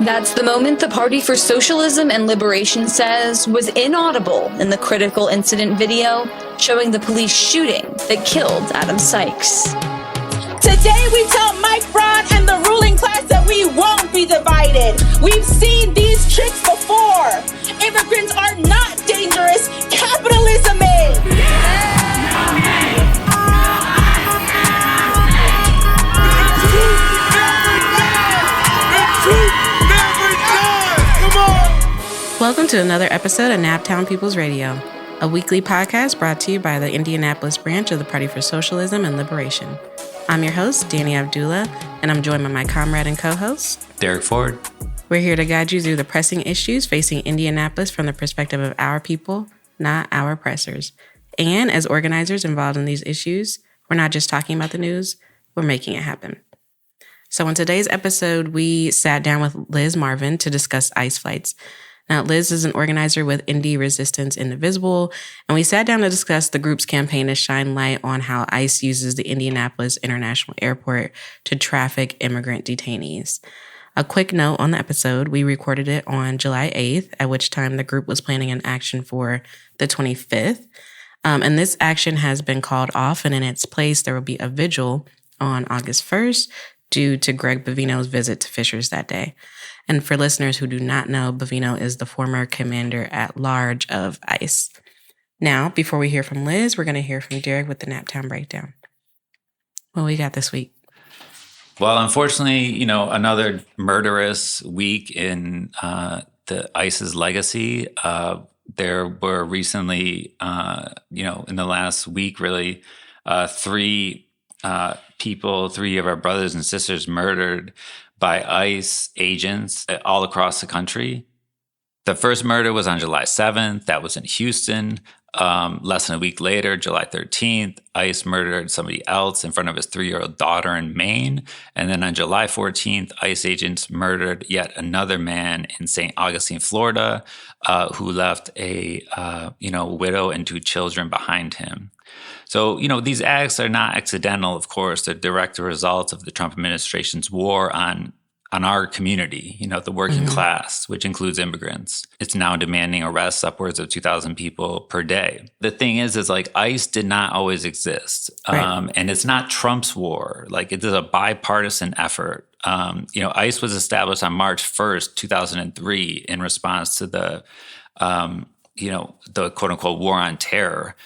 That's the moment the Party for Socialism and Liberation says was inaudible in the critical incident video showing the police shooting that killed Adam Sykes. Today we tell Mike Brown and the ruling class that we won't be divided. We've seen these tricks before. Immigrants are not dangerous. Capitalism is. Welcome to another episode of Naptown People's Radio, a weekly podcast brought to you by the Indianapolis branch of the Party for Socialism and Liberation. I'm your host, Dani Abdullah, and I'm joined by my comrade and co-host, Derek Ford. We're here to guide you through the pressing issues facing Indianapolis from the perspective of our people, not our oppressors. And as organizers involved in these issues, we're not just talking about the news, we're making it happen. So in today's episode, we sat down with Liz Marvin to discuss ICE flights. Now, Liz is an organizer with Indy Resistance Indivisible, and we sat down to discuss the group's campaign to shine light on how ICE uses the Indianapolis International Airport to traffic immigrant detainees. A quick note on the episode, we recorded it on July 8th, at which time the group was planning an action for the 25th. And this action has been called off, and in its place, there will be a vigil on August 1st due to Greg Bovino's visit to Fishers that day. And for listeners who do not know, Bovino is the former commander-at-large of ICE. Now, before we hear from Liz, we're going to hear from Derek with the Naptown Breakdown. What we got this week? Well, unfortunately, another murderous week in the ICE's legacy. There were recently, in the last week, really, three of our brothers and sisters murdered by ICE agents all across the country. The first murder was on July 7th. That was in Houston. Less than a week later, July 13th, ICE murdered somebody else in front of his 3-year-old daughter in Maine. And then on July 14th, ICE agents murdered yet another man in St. Augustine, Florida, who left a widow and 2 children behind him. So, these acts are not accidental, of course. They're direct results of the Trump administration's war on our community, the working class, which includes immigrants. It's now demanding arrests upwards of 2,000 people per day. The thing is like ICE did not always exist. Right. And it's not Trump's war. Like, it is a bipartisan effort. ICE was established on March 1st, 2003 in response to the quote unquote war on terror.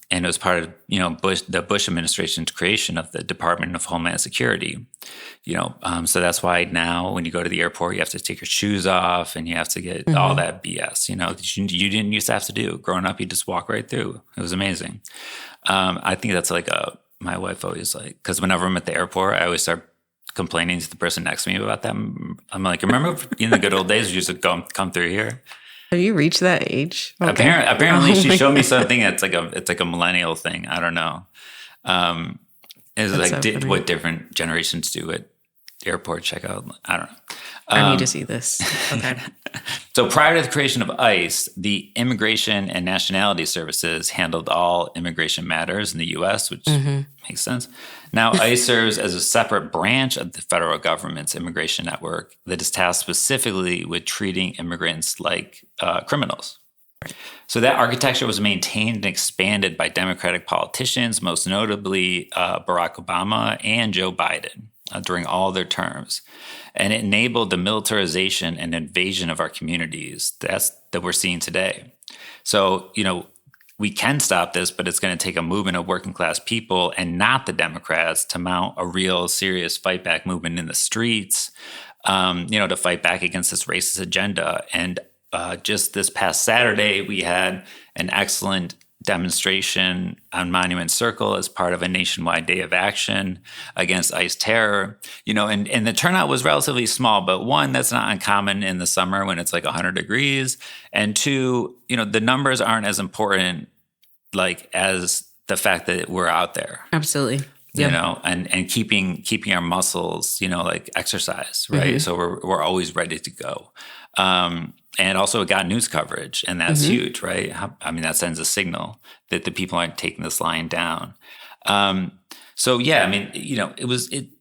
And it was part of, the Bush administration's creation of the Department of Homeland Security. So that's why now when you go to the airport, you have to take your shoes off and you have to get all that BS, that you didn't used to have to do. Growing up, you just walk right through. It was amazing. I think that's like my wife always because whenever I'm at the airport, I always start complaining to the person next to me about that. I'm like, remember in the good old days, you used to come through here? Have you reached that age? Okay. Apparently, she showed me something that's it's like a millennial thing. I don't know. It's like what different generations do at airport checkout. I don't know. I need to see this. Okay. So prior to the creation of ICE, the Immigration and Nationality Services handled all immigration matters in the U.S., which makes sense. Now, ICE serves as a separate branch of the federal government's immigration network that is tasked specifically with treating immigrants like criminals. Right. So that architecture was maintained and expanded by Democratic politicians, most notably Barack Obama and Joe Biden during all their terms. And it enabled the militarization and invasion of our communities that we're seeing today. So, we can stop this, but it's going to take a movement of working class people and not the Democrats to mount a real serious fight back movement in the streets, to fight back against this racist agenda. And just this past Saturday, we had an excellent demonstration on Monument Circle as part of a nationwide day of action against ICE terror. And the turnout was relatively small, but one, that's not uncommon in the summer when it's like 100 degrees. And two, the numbers aren't as important as the fact that we're out there. Absolutely. Yep. And keeping our muscles, exercise, right? So we're always ready to go. And also it got news coverage, and that's huge, right? That sends a signal that the people aren't taking this lying down.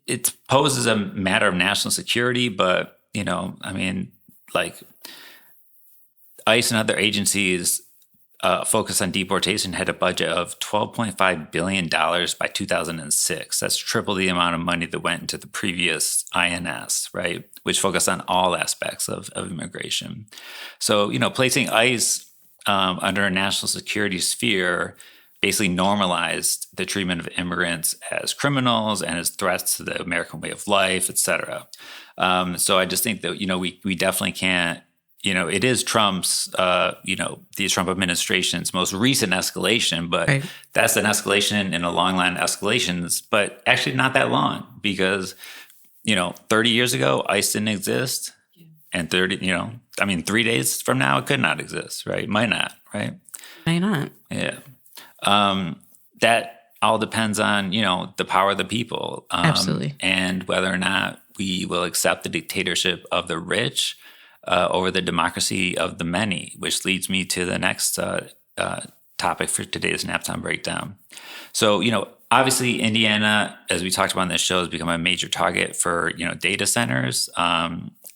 It poses a matter of national security, but like ICE and other agencies focused on deportation had a budget of $12.5 billion by 2006. That's triple the amount of money that went into the previous INS, right? Which focused on all aspects of immigration. So, placing ICE under a national security sphere basically normalized the treatment of immigrants as criminals and as threats to the American way of life, et cetera. So I just think that, we definitely can't, it is Trump's, the Trump administration's most recent escalation, but right. That's an escalation in a long line of escalations, but actually not that long because, 30 years ago, ICE didn't exist. And 3 days from now, it could not exist, right? Might not, right? Might not. Yeah. That all depends on, the power of the people. Absolutely. And whether or not we will accept the dictatorship of the rich over the democracy of the many, which leads me to the next topic for today's Naptown Breakdown. So, obviously Indiana, as we talked about in this show, has become a major target for, data centers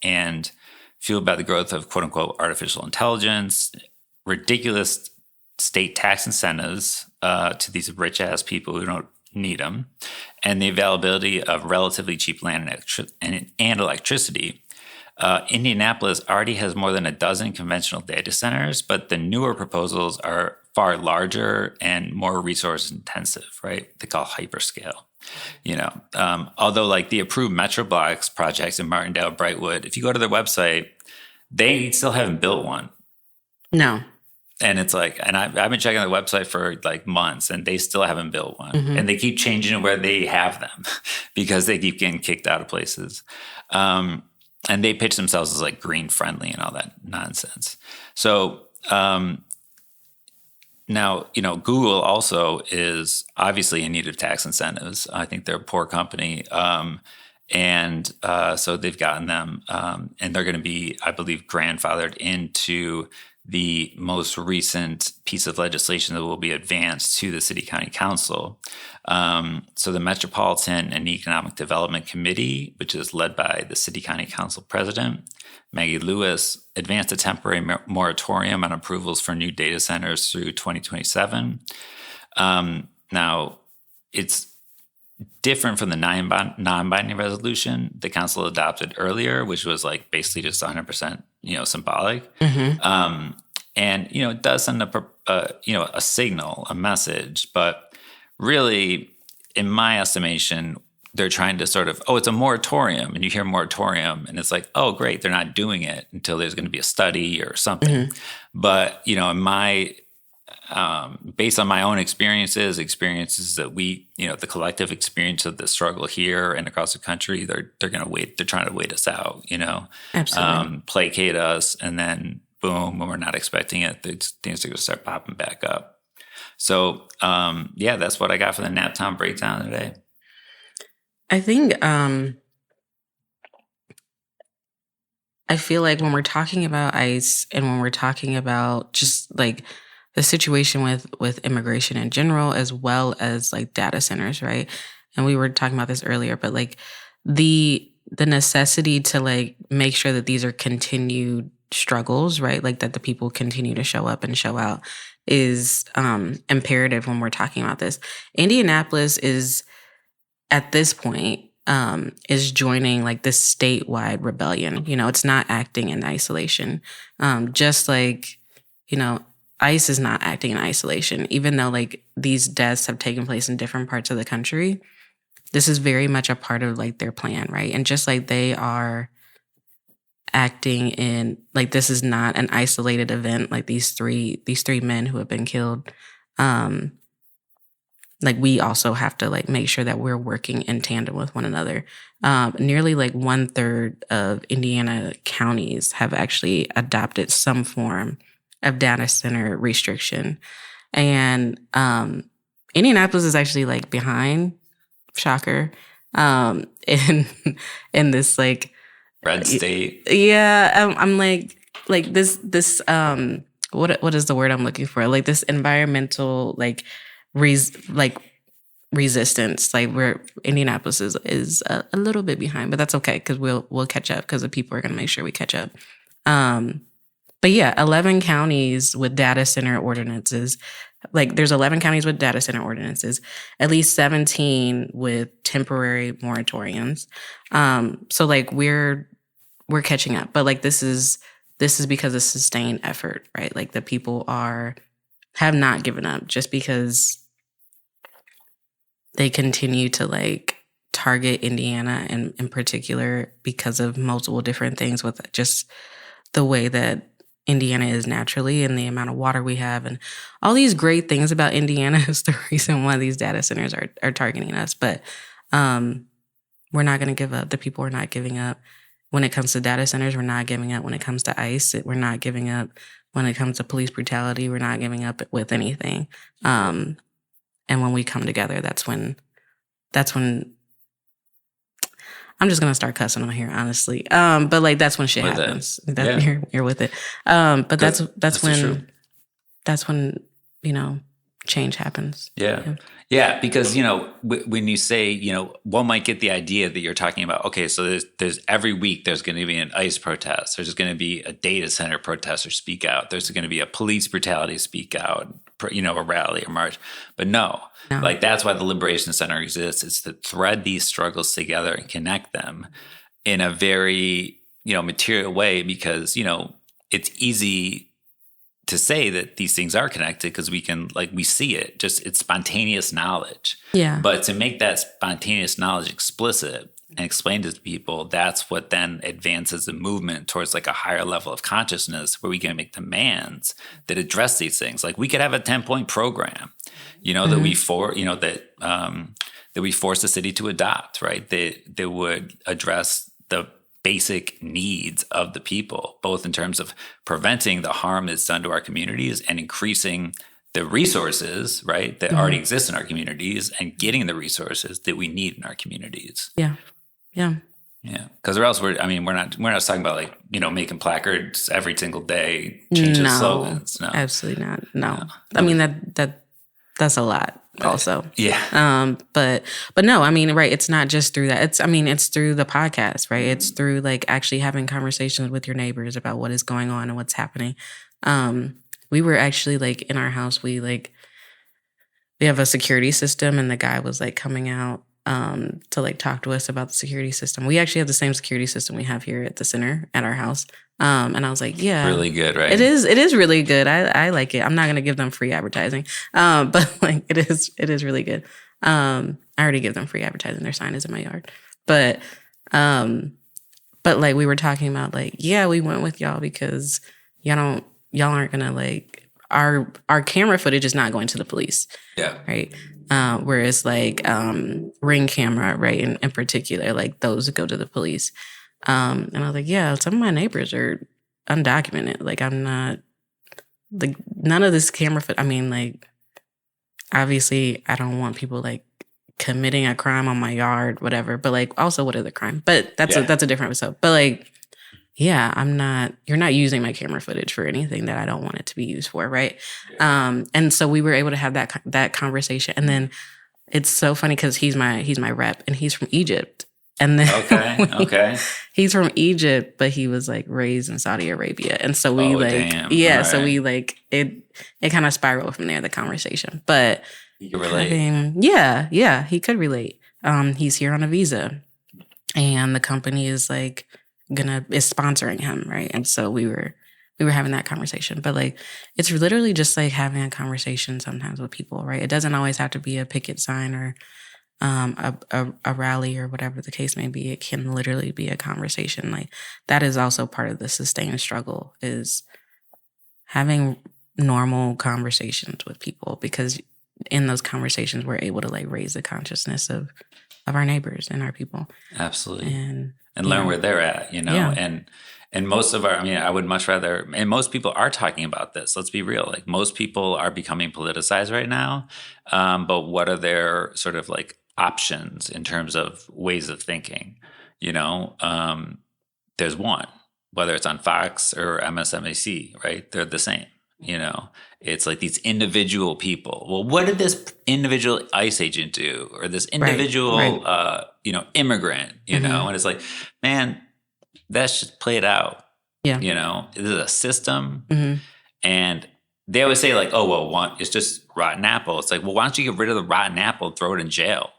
and fueled by the growth of quote unquote artificial intelligence, ridiculous state tax incentives to these rich ass people who don't need them, and the availability of relatively cheap land and electricity. Indianapolis already has more than a dozen conventional data centers, but the newer proposals are far larger and more resource intensive, right? They call hyperscale. Although like the approved Metro Blocks projects in Martindale, Brightwood, if you go to their website, they still haven't built one. No. And it's like, and I've been checking the website for like months and they still haven't built one. Mm-hmm. And they keep changing where they have them because they keep getting kicked out of places. And they pitch themselves as like green friendly and all that nonsense. So now, Google also is obviously in need of tax incentives. I think they're a poor company. And so they've gotten them and they're going to be, I believe, grandfathered into the most recent piece of legislation that will be advanced to the City County Council. So the Metropolitan and Economic Development Committee, which is led by the City County Council President, Maggie Lewis, advanced a temporary moratorium on approvals for new data centers through 2027. Now, it's different from the non-binding resolution the council adopted earlier, which was like basically just 100%, symbolic. Mm-hmm. And, it does send a signal, a message, but really, in my estimation, they're trying to sort of, it's a moratorium, and you hear moratorium, and it's like, oh, great, they're not doing it until there's going to be a study or something. Mm-hmm. But, in my based on my own experiences that we, the collective experience of the struggle here and across the country, they're going to wait. They're trying to wait us out, Absolutely. Placate us. And then boom, when we're not expecting it, things are going to start popping back up. So, that's what I got for the Naptown Breakdown today. I think, I feel like when we're talking about ICE and when we're talking about just like the situation with immigration in general, as well as like data centers, right? And we were talking about this earlier, but like the necessity to like make sure that these are continued struggles, right? Like that the people continue to show up and show out is imperative when we're talking about this. Indianapolis is at this point is joining like this statewide rebellion. It's not acting in isolation. Just like, ICE is not acting in isolation, even though like these deaths have taken place in different parts of the country. This is very much a part of like their plan, right? And just like they are acting in, like this is not an isolated event, like these three men who have been killed. Like we also have to like make sure that we're working in tandem with one another. Nearly like 1/3 of Indiana counties have actually adopted some form of data center restriction. And Indianapolis is actually like behind, shocker, in this like red state. Yeah, I'm like this what is the word I'm looking for? Like this environmental like resistance. Like Indianapolis is a little bit behind, but that's okay because we'll catch up because the people are going to make sure we catch up. But yeah, 11 counties with data center ordinances. Like there's 11 counties with data center ordinances, at least 17 with temporary moratoriums. So like we're catching up, but like this is because of sustained effort, right? Like the people have not given up just because they continue to like target Indiana and in particular because of multiple different things with just the way that Indiana is naturally and the amount of water we have and all these great things about Indiana is the reason why these data centers are targeting us. But we're not going to give up. The people are not giving up. When it comes to data centers, we're not giving up. When it comes to ICE, we're not giving up. When it comes to police brutality, we're not giving up with anything. And when we come together, that's when I'm just gonna start cussing on here, honestly. But like that's when shit happens. You're with it. But that's when change happens. Yeah, because when you say one might get the idea that you're talking about. Okay, so there's every week there's going to be an ICE protest. There's going to be a data center protest or speak out. There's going to be a police brutality speak out. A rally or march. But no. Like that's why the Liberation Center exists. It's to thread these struggles together and connect them in a very material way because it's easy to say that these things are connected because we see it. Just it's spontaneous knowledge. Yeah. But to make that spontaneous knowledge explicit and explain to people, that's what then advances the movement towards like a higher level of consciousness where we can make demands that address these things. Like we could have a 10-point program, that we force the city to adopt, right? That would address the basic needs of the people, both in terms of preventing the harm that's done to our communities and increasing the resources, right, that already exist in our communities and getting the resources that we need in our communities. Yeah. Because or else we're not talking about like making placards every single day, changing slogans. No, absolutely not. No. I mean that's a lot also. Yeah. But no, I mean, right. It's not just through that. It's through the podcast, right? It's through like actually having conversations with your neighbors about what is going on and what's happening. We were actually like in our house, we have a security system and the guy was like coming out to like talk to us about the security system. We actually have the same security system we have here at the center at our house. And I was like, yeah. Really good, right? It is really good. I like it. I'm not going to give them free advertising. But like it is really good. I already give them free advertising. Their sign is in my yard. But like we were talking about like, yeah, we went with y'all because y'all aren't going to like, our camera footage is not going to the police. Yeah. Right. Whereas like Ring camera, right, in particular, like those go to the police. And I was like, yeah, some of my neighbors are undocumented. Like I'm not, like none of this camera I mean, like obviously I don't want people like committing a crime on my yard, whatever. But like also what are the crime? But that's a different episode. But like, yeah, you're not using my camera footage for anything that I don't want it to be used for, right? Yeah. And so we were able to have that conversation. And then it's so funny because he's my rep and he's from Egypt. And then okay. He's from Egypt, but he was like raised in Saudi Arabia. And so we so we like it kind of spiraled from there, the conversation. But you can relate. Yeah, he could relate. He's here on a visa and the company is like is sponsoring him, right? And so we were having that conversation. But like it's literally just like having a conversation sometimes with people, right? It doesn't always have to be a picket sign or a rally or whatever the case may be. It can literally be a conversation. Like that is also part of the sustained struggle is having normal conversations with people because in those conversations we're able to like raise the consciousness of our neighbors and our people. Absolutely. And learn where they're at, and most of I would much rather, and most people are talking about this. Let's be real. Like most people are becoming politicized right now. But what are their sort of like options in terms of ways of thinking? There's one, whether it's on Fox or MSNBC, right? They're the same. It's like these individual people. Well, what did this individual ICE agent do, or this individual, immigrant? And it's like, man, that's just play it out. Yeah. This is a system, and they always say like, oh well, it's just rotten apple. It's like, well, why don't you get rid of the rotten apple and throw it in jail?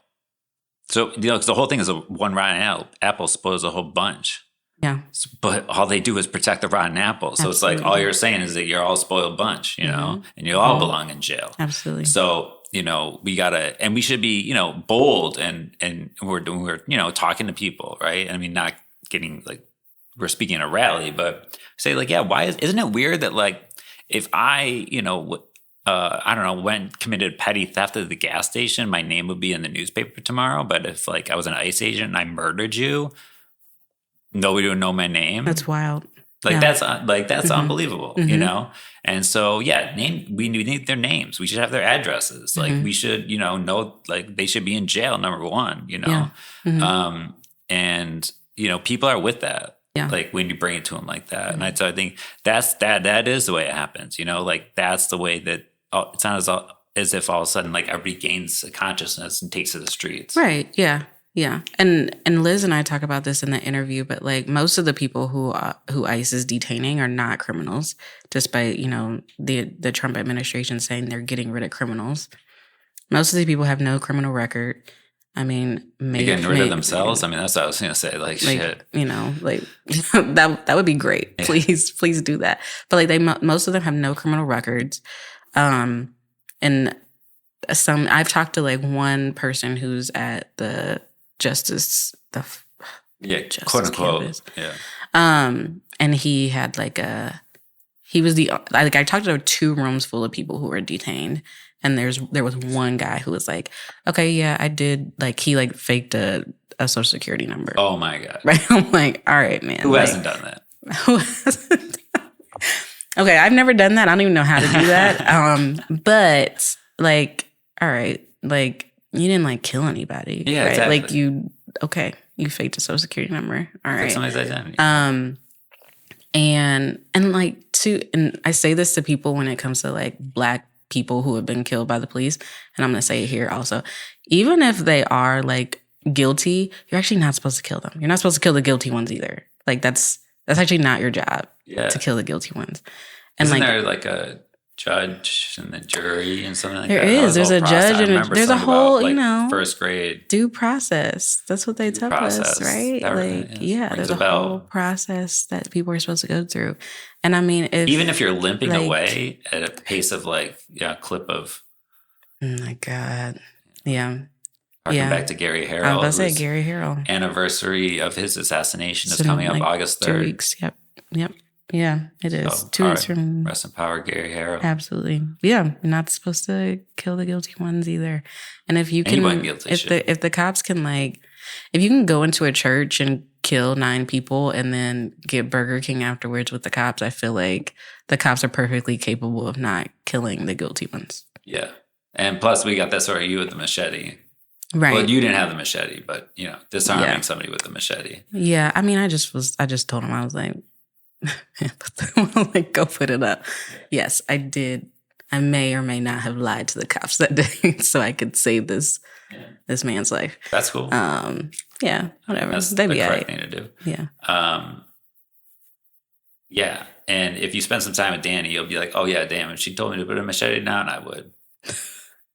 So because the whole thing is one rotten apple spoils a whole bunch. Yeah. But all they do is protect the rotten apple. So It's like all you're saying is that you're all spoiled bunch, and you all belong in jail. Absolutely. So, we gotta, and we should be, bold and we're talking to people, right? I mean, not getting like, we're speaking at a rally, but say like, yeah, isn't it weird that like, if I, I don't know, went committed petty theft at the gas station, my name would be in the newspaper tomorrow. But if like I was an ICE agent and I murdered you, nobody would know my name. That's wild. That's unbelievable, And so, we need their names. We should have their addresses. Like we should, know, like they should be in jail. Number one, and people are with that. Yeah. Like when you bring it to them like that, and I think that is the way it happens. Like that's the way that it's not as if all of a sudden like everybody gains a consciousness and takes to the streets. Right. Yeah. Yeah. And Liz and I talk about this in the interview, but like most of the people who ICE is detaining are not criminals, despite, the Trump administration saying they're getting rid of criminals. Most of these people have no criminal record. I mean, maybe getting rid of themselves. I mean, that's what I was going to say. Like shit, that would be great. Please do that. But like most of them have no criminal records. And I've talked to like one person who's at the Justice quote unquote campus. And he had I talked to 2 rooms full of people who were detained, and there was one guy who was like, okay, yeah, I did, like he like faked a social security number. Oh my God. Right. I'm like, all right, man. Who hasn't done that? Who hasn't? Okay, I've never done that. I don't even know how to do that. But like, all right, like you didn't like kill anybody. Yeah, right? exactly. Like you faked a social security number. All right. Somebody's identity. And I say this to people when it comes to like Black people who have been killed by the police, and I'm gonna say it here also. Even if they are like guilty, you're actually not supposed to kill them. You're not supposed to kill the guilty ones either. Like that's actually not your job to kill the guilty ones. And isn't there like a judge and the jury and something like there that? Is. There's a judge and there's a whole, about, first grade due process. That's what they tell us, right? There's a whole process that people are supposed to go through. And I mean, even if you're limping away at a pace of a clip of, oh my God, yeah. Harking back to Gary Harrell. I was about to say Gary Harrell. Anniversary of his assassination is coming up August 3rd. 2 weeks. Yep. Yeah, it is. So, 2 weeks from. Rest in power, Gary Harrell. Absolutely. Yeah, you're not supposed to kill the guilty ones either. And if you can, if the cops can if you can go into a church and kill 9 people and then get Burger King afterwards with the cops, I feel like the cops are perfectly capable of not killing the guilty ones. Yeah, and plus we got that story you with the machete. Right. Well, you didn't have the machete, but disarming somebody with the machete. Yeah, I mean, I just told him, I was like, go put it up. Yes, I did. I may or may not have lied to the cops that day so I could save this man's life. That's cool. Yeah, whatever. That's the correct thing to do. Yeah. Yeah, and if you spend some time with Dani, you'll be like, oh yeah, damn, if she told me to put a machete down, I would.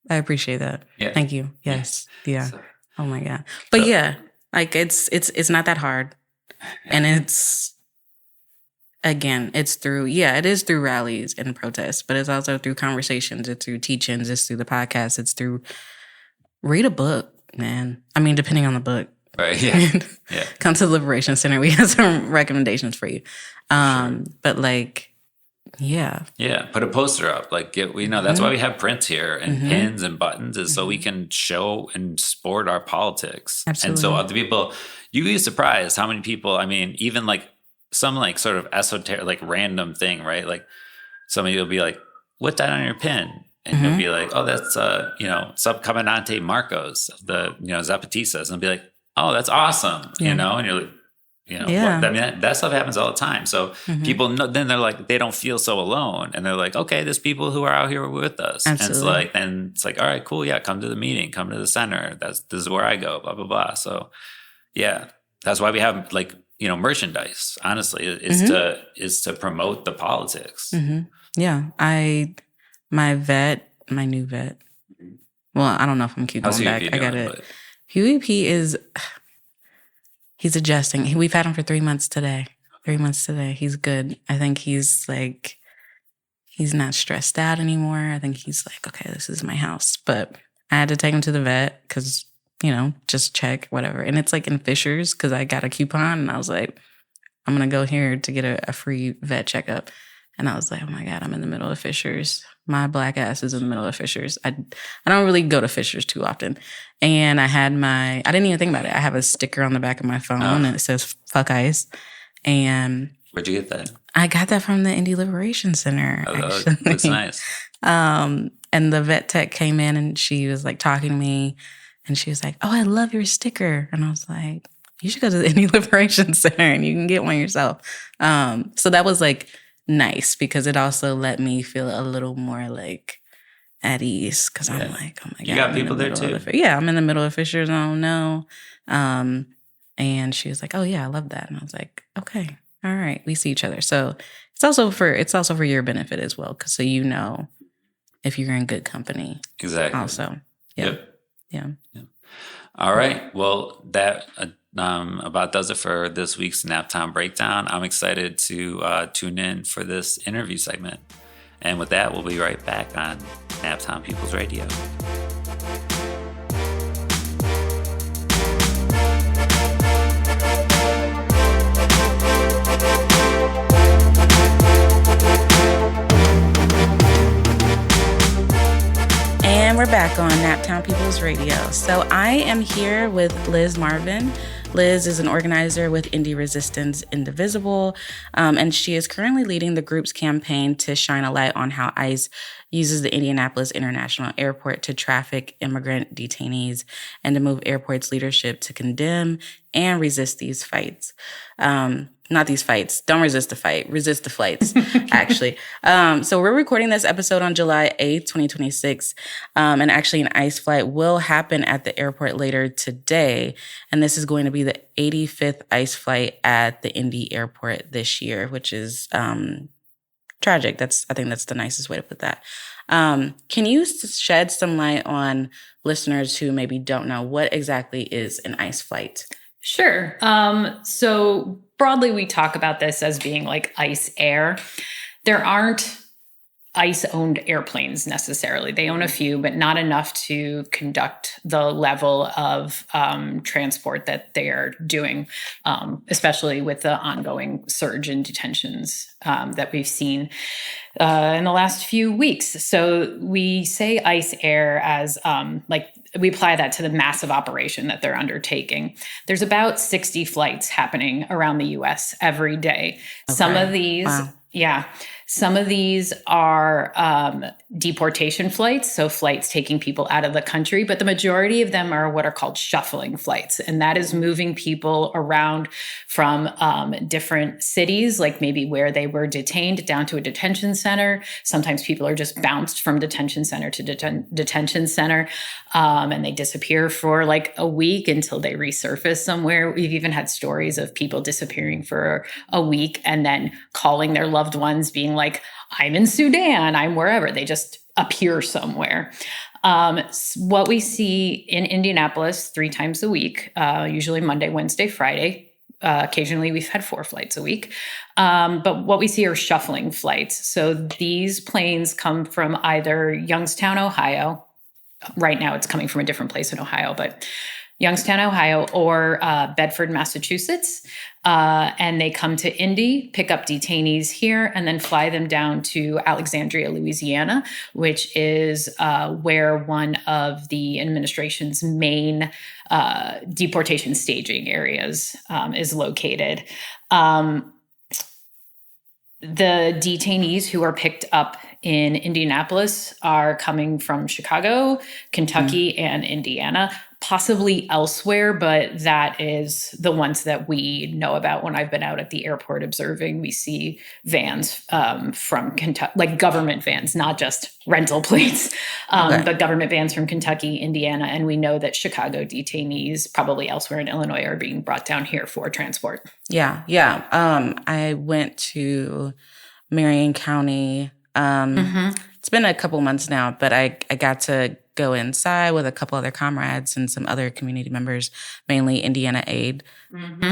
I appreciate that. Yeah. Thank you. Yes. Yeah. So, oh my God. But it's not that hard. And it's through, it is through rallies and protests, but it's also through conversations. It's through teach-ins. It's through the podcast. It's through read a book, man. I mean, depending on the book. Right. Yeah. Yeah. Come to the Liberation Center. We have some recommendations for you. Sure. But yeah. Yeah. Put a poster up. That's why we have prints here and pins and buttons is so we can show and sport our politics. Absolutely. And so other people, you'd be surprised how many people, I mean, even some sort of esoteric, random thing, right? Like somebody will be like, what's that on your pin? And you'll be like, oh, that's, Subcomandante Marcos of the, Zapatistas. And I'll be like, oh, that's awesome. And you're like, You know, Yeah. I mean, that stuff happens all the time. So people know, then they're like, they don't feel so alone. And they're like, okay, there's people who are out here with us. Absolutely. And it's like, all right, cool. Yeah. Come to the meeting, come to the center. This is where I go, blah, blah, blah. So yeah, that's why we have like, you know, merchandise, honestly, is to promote the politics. Yeah. My new vet. Well, I don't know if I'm keep How's going back. Huey I got doing, it. Huey P he's adjusting. We've had him for 3 months today. 3 months today. He's good. I think he's like, he's not stressed out anymore. I think he's like, okay, this is my house. But I had to take him to the vet because, you know, just check, whatever. And it's like in Fishers because I got a coupon and I was like, I'm going to go here to get a free vet checkup. And I was like, oh my God, I'm in the middle of Fishers. My black ass is in the middle of Fishers. I don't really go to Fishers too often. And I didn't even think about it. I have a sticker on the back of my phone and it says, fuck ICE. And where'd you get that? I got that from the Indy Liberation Center. Looks nice. And the vet tech came in and she was like talking to me and she was like, oh, I love your sticker. And I was like, you should go to the Indy Liberation Center and you can get one yourself. So that was like nice because it also let me feel a little more like at ease because I'm like, oh my God. You got people there too? Yeah, I'm in the middle of Fishers. I don't know. And she was like, oh yeah, I love that. And I was like, okay, all right, we see each other. So it's also for your benefit as well. Cause so you know if you're in good company. Exactly. Also. Yep. Yeah. All right. Well, that about does it for this week's Naptown Breakdown. I'm excited to tune in for this interview segment. And with that, we'll be right back on Naptown People's Radio. And we're back on Naptown People's Radio. So I am here with Liz Marvin. Liz is an organizer with Indy Resistance Indivisible, and she is currently leading the group's campaign to shine a light on how ICE uses the Indianapolis International Airport to traffic immigrant detainees and to move airport's leadership to condemn and resist these fights. Not these fights. Don't resist the fight. Resist the flights, actually. So we're recording this episode on July 8th, 2026. And actually an ICE flight will happen at the airport later today. And this is going to be the 85th ICE flight at the Indy Airport this year, which is tragic. I think that's the nicest way to put that. Can you shed some light on listeners who maybe don't know what exactly is an ICE flight? Sure. So broadly, we talk about this as being like ICE Air. There aren't ICE-owned airplanes necessarily. They own a few, but not enough to conduct the level of transport that they are doing, especially with the ongoing surge in detentions that we've seen in the last few weeks. So we say ICE Air as we apply that to the massive operation that they're undertaking. There's about 60 flights happening around the U.S. every day. Okay. Some of these are deportation flights, so flights taking people out of the country, but the majority of them are what are called shuffling flights, and that is moving people around from different cities, like maybe where they were detained, down to a detention center. Sometimes people are just bounced from detention center to detention center, and they disappear for like a week until they resurface somewhere. We've even had stories of people disappearing for a week and then calling their loved ones, being like, I'm in Sudan, I'm wherever. They just appear somewhere. What we see in Indianapolis 3 times a week, usually Monday, Wednesday, Friday. Occasionally we've had 4 flights a week. But what we see are shuffling flights. So these planes come from either Youngstown, Ohio. Right now it's coming from a different place in Ohio, but Youngstown, Ohio, or Bedford, Massachusetts. And they come to Indy, pick up detainees here, and then fly them down to Alexandria, Louisiana, which is where one of the administration's main deportation staging areas is located. The detainees who are picked up in Indianapolis are coming from Chicago, Kentucky, and Indiana. possibly elsewhere, but that is the ones that we know about. When I've been out at the airport observing, we see vans from Kentucky, like government vans, not just rental plates, but government vans from Kentucky, Indiana. And we know that Chicago detainees, probably elsewhere in Illinois, are being brought down here for transport. Yeah. I went to Marion County. It's been a couple months now, but I got to go inside with a couple other comrades and some other community members, mainly Indiana Aid.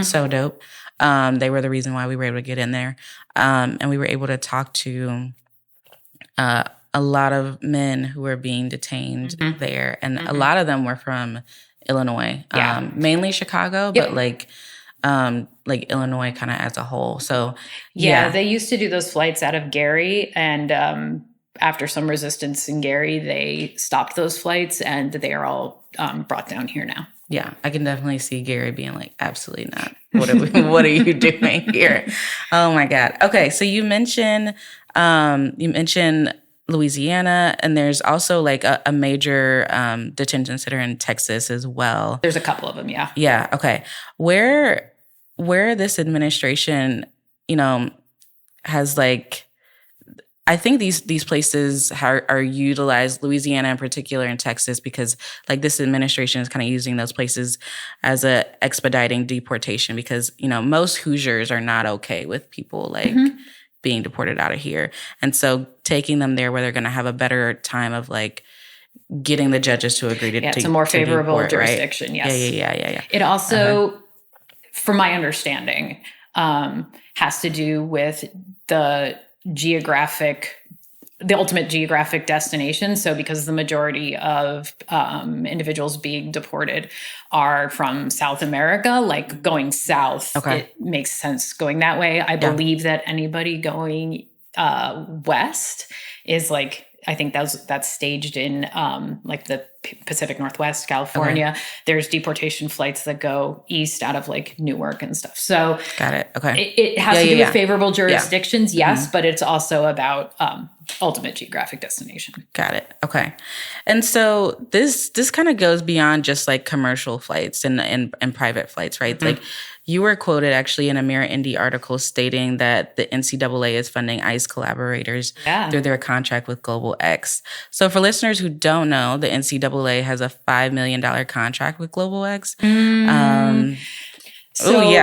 So dope. They were the reason why we were able to get in there. And we were able to talk to a lot of men who were being detained there. And a lot of them were from Illinois, mainly Chicago, but like Illinois kind of as a whole. So they used to do those flights out of Gary, and after some resistance in Gary, they stopped those flights, and they are all brought down here now. Yeah, I can definitely see Gary being like, absolutely not. What are you doing here? Oh my God. Okay, so you mentioned Louisiana, and there's also like a major detention center in Texas as well. There's a couple of them, yeah. Yeah. Okay. Where this administration, has like, I think these places are utilized, Louisiana in particular and Texas, because like this administration is kind of using those places as a expediting deportation, because, most Hoosiers are not okay with people like being deported out of here. And so taking them there where they're going to have a better time of like getting the judges to agree to it's a more favorable deport, jurisdiction. Right? Yes. Yeah. It also, from my understanding, has to do with the ultimate geographic destination. So because the majority of individuals being deported are from South America, like going south, it makes sense going that way. I believe that anybody going west is like, I think that's staged in like the Pacific Northwest, California. There's deportation flights that go east out of like Newark and stuff. So got it. Okay. It has to do with favorable jurisdictions, yes, but it's also about ultimate geographic destination. Got it. Okay. And so this kind of goes beyond just like commercial flights and private flights, right? Like you were quoted actually in a Mirror Indy article stating that the NCAA is funding ICE collaborators through their contract with Global X. So for listeners who don't know, the NCAA has a $5 million contract with Global X. So let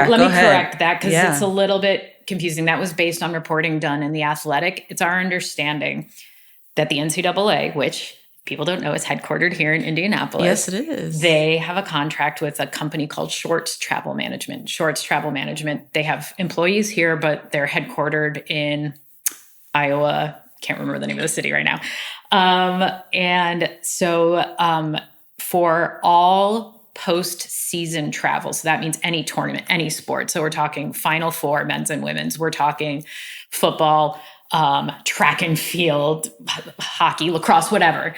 me correct that, because it's a little bit confusing. That was based on reporting done in The Athletic. It's our understanding that the NCAA, which people don't know is headquartered here in Indianapolis. Yes, it is. They have a contract with a company called Shorts Travel Management. Shorts Travel Management, they have employees here, but they're headquartered in Iowa. Can't remember the name of the city right now. And so for all post-season travel, so that means any tournament, any sport. So we're talking Final Four, men's and women's. We're talking football, track and field, hockey, lacrosse, whatever.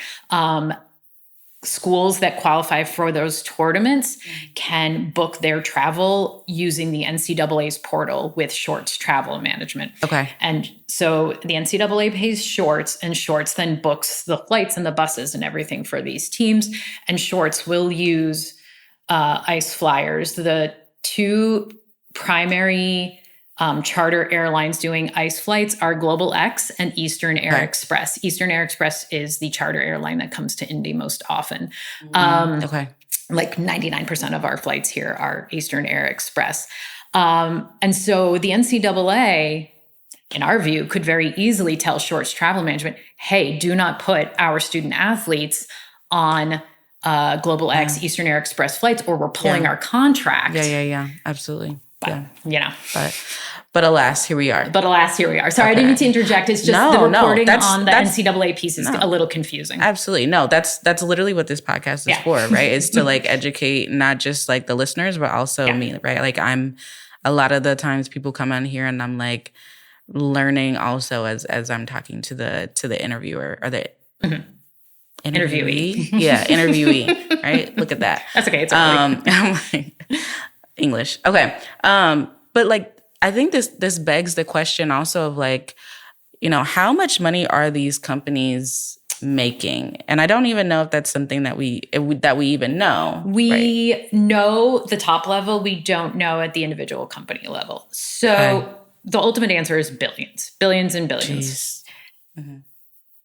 Schools that qualify for those tournaments can book their travel using the NCAA's portal with Shorts Travel Management. Okay. And so the NCAA pays Shorts, and Shorts then books the flights and the buses and everything for these teams. And Shorts will use ICE flyers. The two primary charter airlines doing ICE flights are Global X and Eastern Air Express. Eastern Air Express is the charter airline that comes to Indy most often. Like 99% of our flights here are Eastern Air Express. And so the NCAA, in our view, could very easily tell Shorts Travel Management, hey, do not put our student athletes on Global X, Eastern Air Express flights, or we're pulling our contract. Yeah, absolutely. But, But alas, here we are. Sorry, I didn't mean to interject. It's just the reporting on the NCAA piece is a little confusing. Absolutely. No, that's literally what this podcast is for, right? It's to like educate not just like the listeners, but also me, right? Like a lot of the times people come on here and I'm like learning also as I'm talking to the interviewer or the interviewee. Yeah, interviewee, right? Look at that. That's okay. It's okay. I'm like, English. Okay. But like, I think this begs the question also of like, how much money are these companies making? And I don't even know if that's something that we even know. We know the top level. We don't know at the individual company level. So the ultimate answer is billions and billions. Mm-hmm.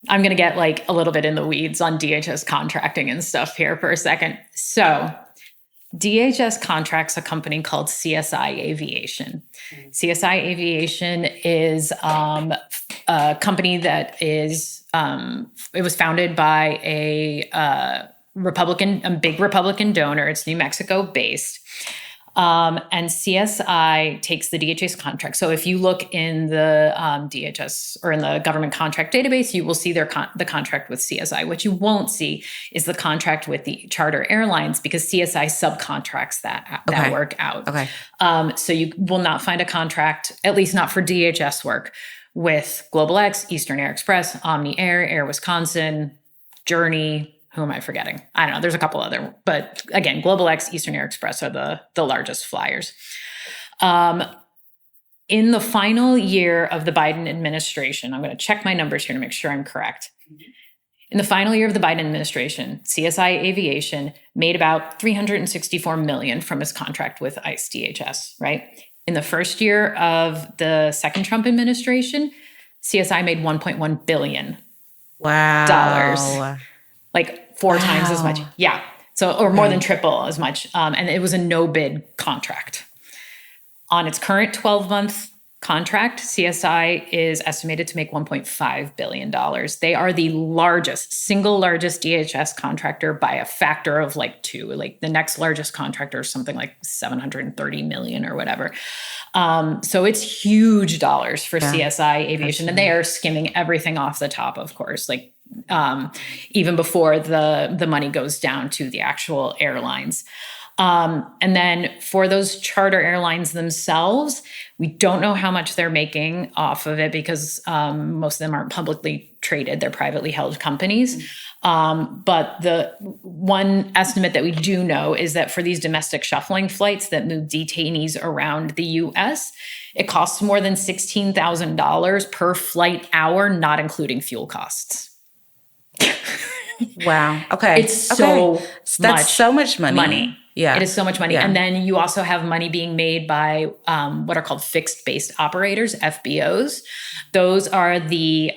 I'm going to get like a little bit in the weeds on DHS contracting and stuff here for a second. So DHS contracts a company called CSI Aviation. CSI Aviation is a company that is, it was founded by a big Republican donor. It's New Mexico based. And CSI takes the DHS contract. So if you look in the DHS or in the government contract database, you will see the contract with CSI. What you won't see is the contract with the charter airlines because CSI subcontracts that work out. Okay. So you will not find a contract, at least not for DHS work, with GlobalX, Eastern Air Express, Omni Air, Air Wisconsin, Journey. Who am I forgetting? I don't know. There's a couple other, but again, GlobalX, Eastern Air Express are the largest flyers. In the final year of the Biden administration, I'm going to check my numbers here to make sure I'm correct. In the final year of the Biden administration, CSI Aviation made about $364 million from its contract with ICE DHS, right? In the first year of the second Trump administration, CSI made $1.1 billion. Wow. Like 4 times as much. Yeah. So, or more than triple as much. And it was a no bid contract. On its current 12-month contract, CSI is estimated to make $1.5 billion. They are the single largest DHS contractor by a factor of like 2. Like the next largest contractor is something like $730 million or whatever. So it's huge dollars for CSI Aviation. And they are skimming everything off the top, of course, like even before the money goes down to the actual airlines. And then for those charter airlines themselves, we don't know how much they're making off of it because most of them aren't publicly traded. They're privately held companies. But the one estimate that we do know is that for these domestic shuffling flights that move detainees around the U.S., it costs more than $16,000 per flight hour, not including fuel costs. Wow. Okay. That's so much money. Yeah. It is so much money. Yeah. And then you also have money being made by what are called fixed-based operators, FBOs. Those are the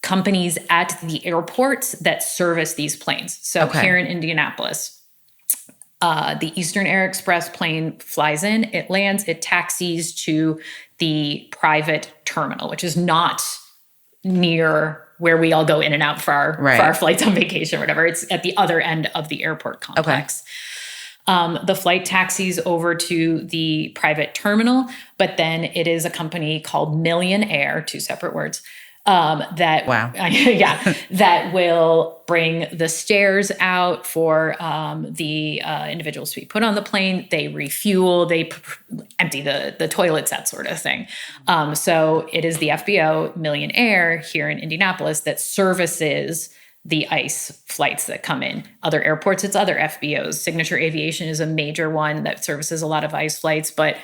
companies at the airports that service these planes. So here in Indianapolis, the Eastern Air Express plane flies in, it lands, it taxis to the private terminal, which is not near where we all go in and out for our flights on vacation or whatever. It's at the other end of the airport complex. The flight taxis over to the private terminal, but then it is a company called Million Air, 2 separate words, that will bring the stairs out for the individuals to be put on the plane. They refuel, they empty the toilets, that sort of thing. So it is the FBO, Million Air, here in Indianapolis that services the ICE flights that come in. Other airports, it's other FBOs. Signature Aviation is a major one that services a lot of ICE flights. But,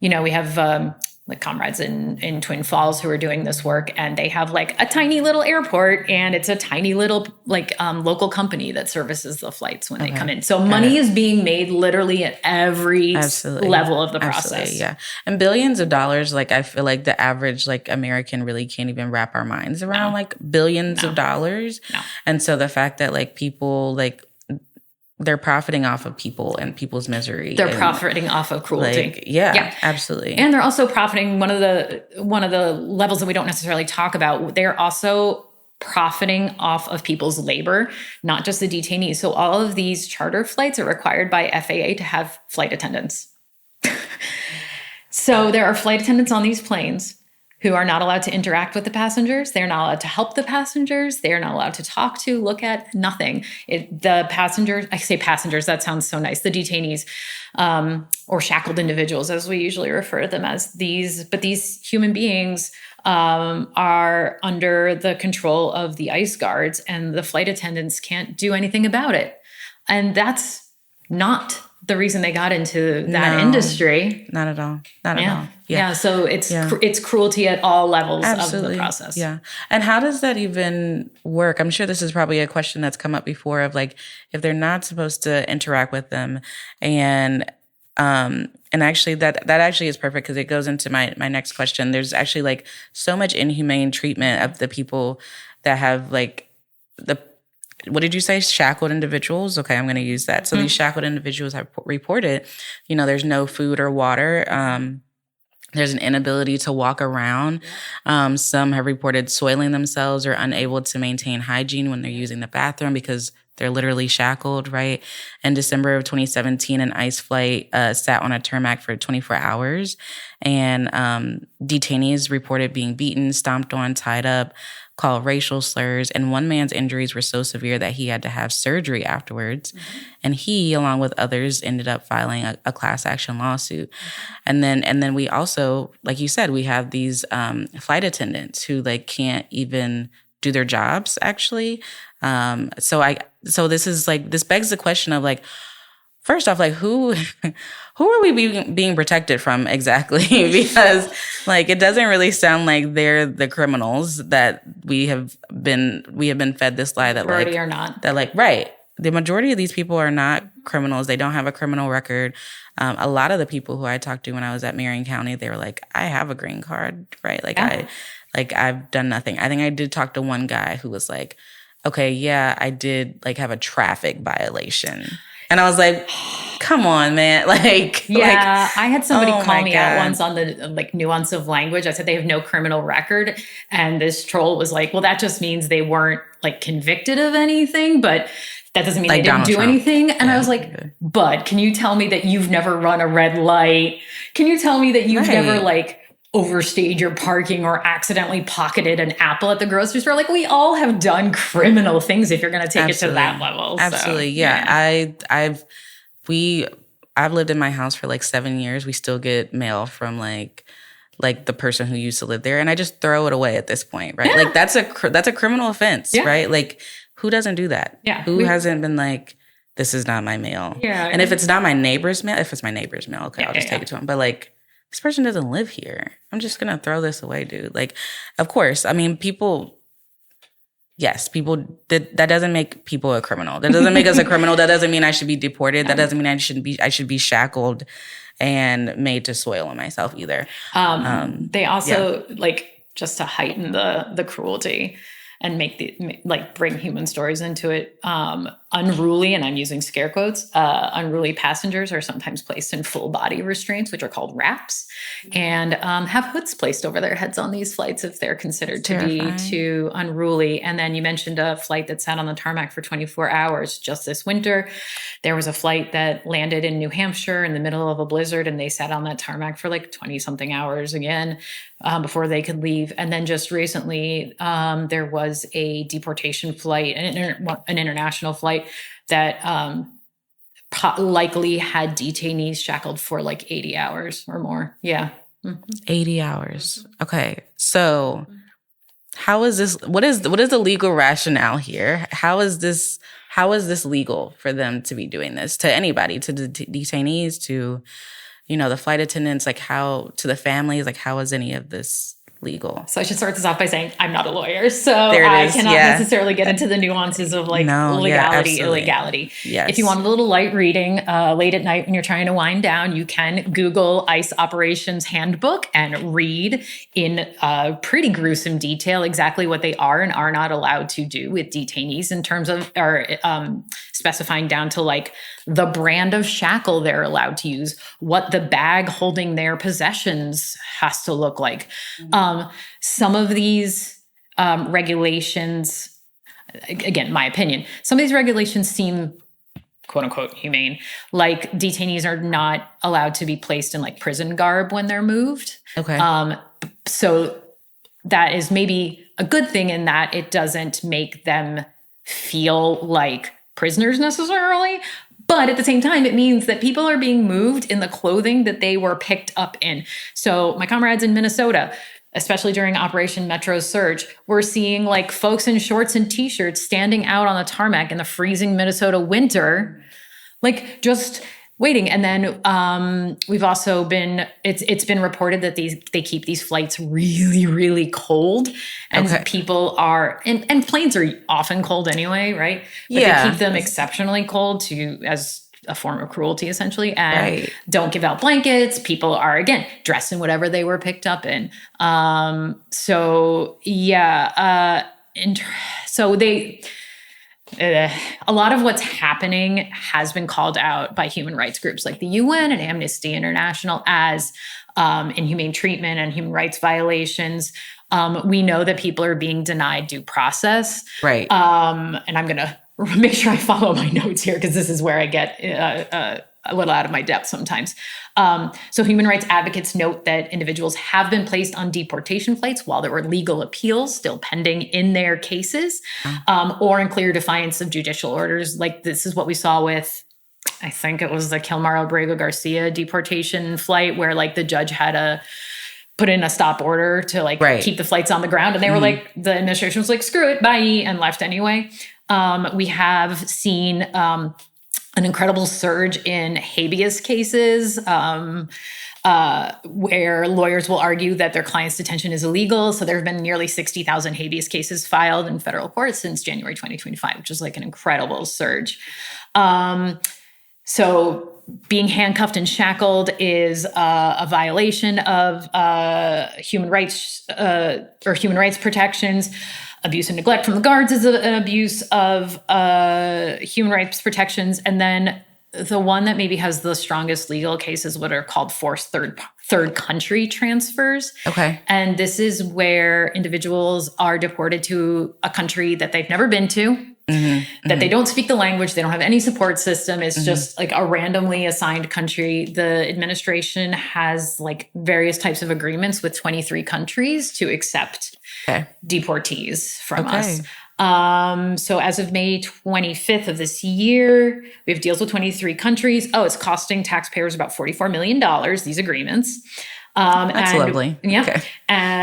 we have like comrades in Twin Falls who are doing this work, and they have like a tiny little airport, and it's a tiny little local company that services the flights when they come in. So money is being made literally at every level of the process. Yeah. And billions of dollars, like I feel like the average American really can't even wrap our minds around billions of dollars. No. And so the fact that people they're profiting off of people and people's misery. They're profiting off of cruelty. Yeah, absolutely. And they're also profiting one of the levels that we don't necessarily talk about. They're also profiting off of people's labor, not just the detainees. So all of these charter flights are required by FAA to have flight attendants. So there are flight attendants on these planes who are not allowed to interact with the passengers. They're not allowed to help the passengers. They're not allowed to talk to, look at, nothing. The passengers, I say passengers, that sounds so nice. The detainees or shackled individuals, as we usually refer to them as, these human beings are under the control of the ICE guards, and the flight attendants can't do anything about it. And that's not the reason they got into that industry. Not at all. Not at all. Yeah. So it's cruelty at all levels of the process. Yeah. And how does that even work? I'm sure this is probably a question that's come up before of like, if they're not supposed to interact with them and actually that actually is perfect because it goes into my next question. There's actually like so much inhumane treatment of the people that have like what did you say? Shackled individuals? Okay, I'm going to use that. So these shackled individuals have reported, there's no food or water. There's an inability to walk around. Some have reported soiling themselves or unable to maintain hygiene when they're using the bathroom because they're literally shackled, right? In December of 2017, an ICE flight sat on a tarmac for 24 hours. And detainees reported being beaten, stomped on, tied up, called racial slurs. And one man's injuries were so severe that he had to have surgery afterwards. And he, along with others, ended up filing a class action lawsuit. And then we also, like you said, we have these flight attendants who like can't even do their jobs actually. So this begs the question of like, first off, like who are we being protected from exactly? Because like it doesn't really sound like they're the criminals that we have been fed this lie that majority like are not. That like right. The majority of these people are not criminals. They don't have a criminal record. A lot of the people who I talked to when I was at Marion County, they were like, I have a green card, right? Like I've done nothing. I think I did talk to one guy who was like, okay, yeah, I did like have a traffic violation. And I was like, come on, man. I had somebody call me out once on the like nuance of language. I said they have no criminal record. And this troll was like, well, that just means they weren't like convicted of anything, but that doesn't mean like they didn't do anything. And I was like, bud, can you tell me that you've never run a red light? Can you tell me that you've never like overstayed your parking or accidentally pocketed an apple at the grocery store? Like we all have done criminal things if you're going to take it to that level. Absolutely. So, yeah. I've lived in my house for like 7 years. We still get mail from like the person who used to live there. And I just throw it away at this point, right? Yeah. Like that's a criminal offense, right? Like who doesn't do that? Yeah. Who hasn't been like, this is not my mail. Yeah. And if it's not my neighbor's mail, if it's my neighbor's mail, okay, I'll just take it to him. But like, this person doesn't live here. I'm just going to throw this away, dude. Like, of course, I mean, people, that doesn't make people a criminal. That doesn't make us a criminal. That doesn't mean I should be deported. That doesn't mean I should be shackled and made to soil on myself either. They also, like, just to heighten the cruelty and bring human stories into it. Unruly, and I'm using scare quotes, unruly passengers are sometimes placed in full body restraints, which are called wraps, and have hoods placed over their heads on these flights if they're considered to be too unruly. And then you mentioned a flight that sat on the tarmac for 24 hours just this winter. There was a flight that landed in New Hampshire in the middle of a blizzard, and they sat on that tarmac for like 20 something hours again before they could leave. And then just recently, there was a deportation flight, an international flight that likely had detainees shackled for like 80 hours or more. Yeah. 80 hours. Okay. So how is this, what is the legal rationale here? How is this legal for them to be doing this to anybody, to the detainees, to, the flight attendants, like how, to the families, like how is any of this legal? So I should start this off by saying I'm not a lawyer, so I cannot necessarily get into the nuances of legality, illegality. Yes. If you want a little light reading late at night when you're trying to wind down, you can Google ICE Operations Handbook and read in pretty gruesome detail exactly what they are and are not allowed to do with detainees in terms of, or specifying down to like the brand of shackle they're allowed to use, what the bag holding their possessions has to look like. Some of these regulations, again, my opinion, some of these regulations seem quote unquote humane. Like detainees are not allowed to be placed in like prison garb when they're moved. Okay. So that is maybe a good thing in that it doesn't make them feel like prisoners necessarily. But at the same time, it means that people are being moved in the clothing that they were picked up in. So my comrades in Minnesota, especially during Operation Metro's surge, we're seeing like folks in shorts and t-shirts standing out on the tarmac in the freezing Minnesota winter, like just waiting. And then we've also been, it's been reported that they keep these flights really, really cold. And people are, and planes are often cold anyway, right? But they keep them exceptionally cold as a form of cruelty, essentially, and don't give out blankets. People are, again, dressed in whatever they were picked up in. So a lot of what's happening has been called out by human rights groups like the UN and Amnesty International as inhumane treatment and human rights violations. We know that people are being denied due process. Right. And I'm going to make sure I follow my notes here because this is where I get a little out of my depth sometimes. So human rights advocates note that individuals have been placed on deportation flights while there were legal appeals still pending in their cases, or in clear defiance of judicial orders. Like this is what we saw with, I think it was the Kilmar Abrego Garcia deportation flight where like the judge had to put in a stop order to like keep the flights on the ground. And they were like, the administration was like, screw it, bye, and left anyway. We have seen an incredible surge in habeas cases where lawyers will argue that their client's detention is illegal. So there have been nearly 60,000 habeas cases filed in federal courts since January 2025, which is like an incredible surge. So being handcuffed and shackled is a violation of human rights or human rights protections. Abuse and neglect from the guards is an abuse of human rights protections. And then the one that maybe has the strongest legal case is what are called forced third country transfers. Okay. And this is where individuals are deported to a country that they've never been to, that they don't speak the language, they don't have any support system. It's just like a randomly assigned country. The administration has like various types of agreements with 23 countries to accept deportees from us. So as of May 25th of this year, we have deals with 23 countries. Oh, it's costing taxpayers about $44 million, these agreements. That's lovely. Yeah.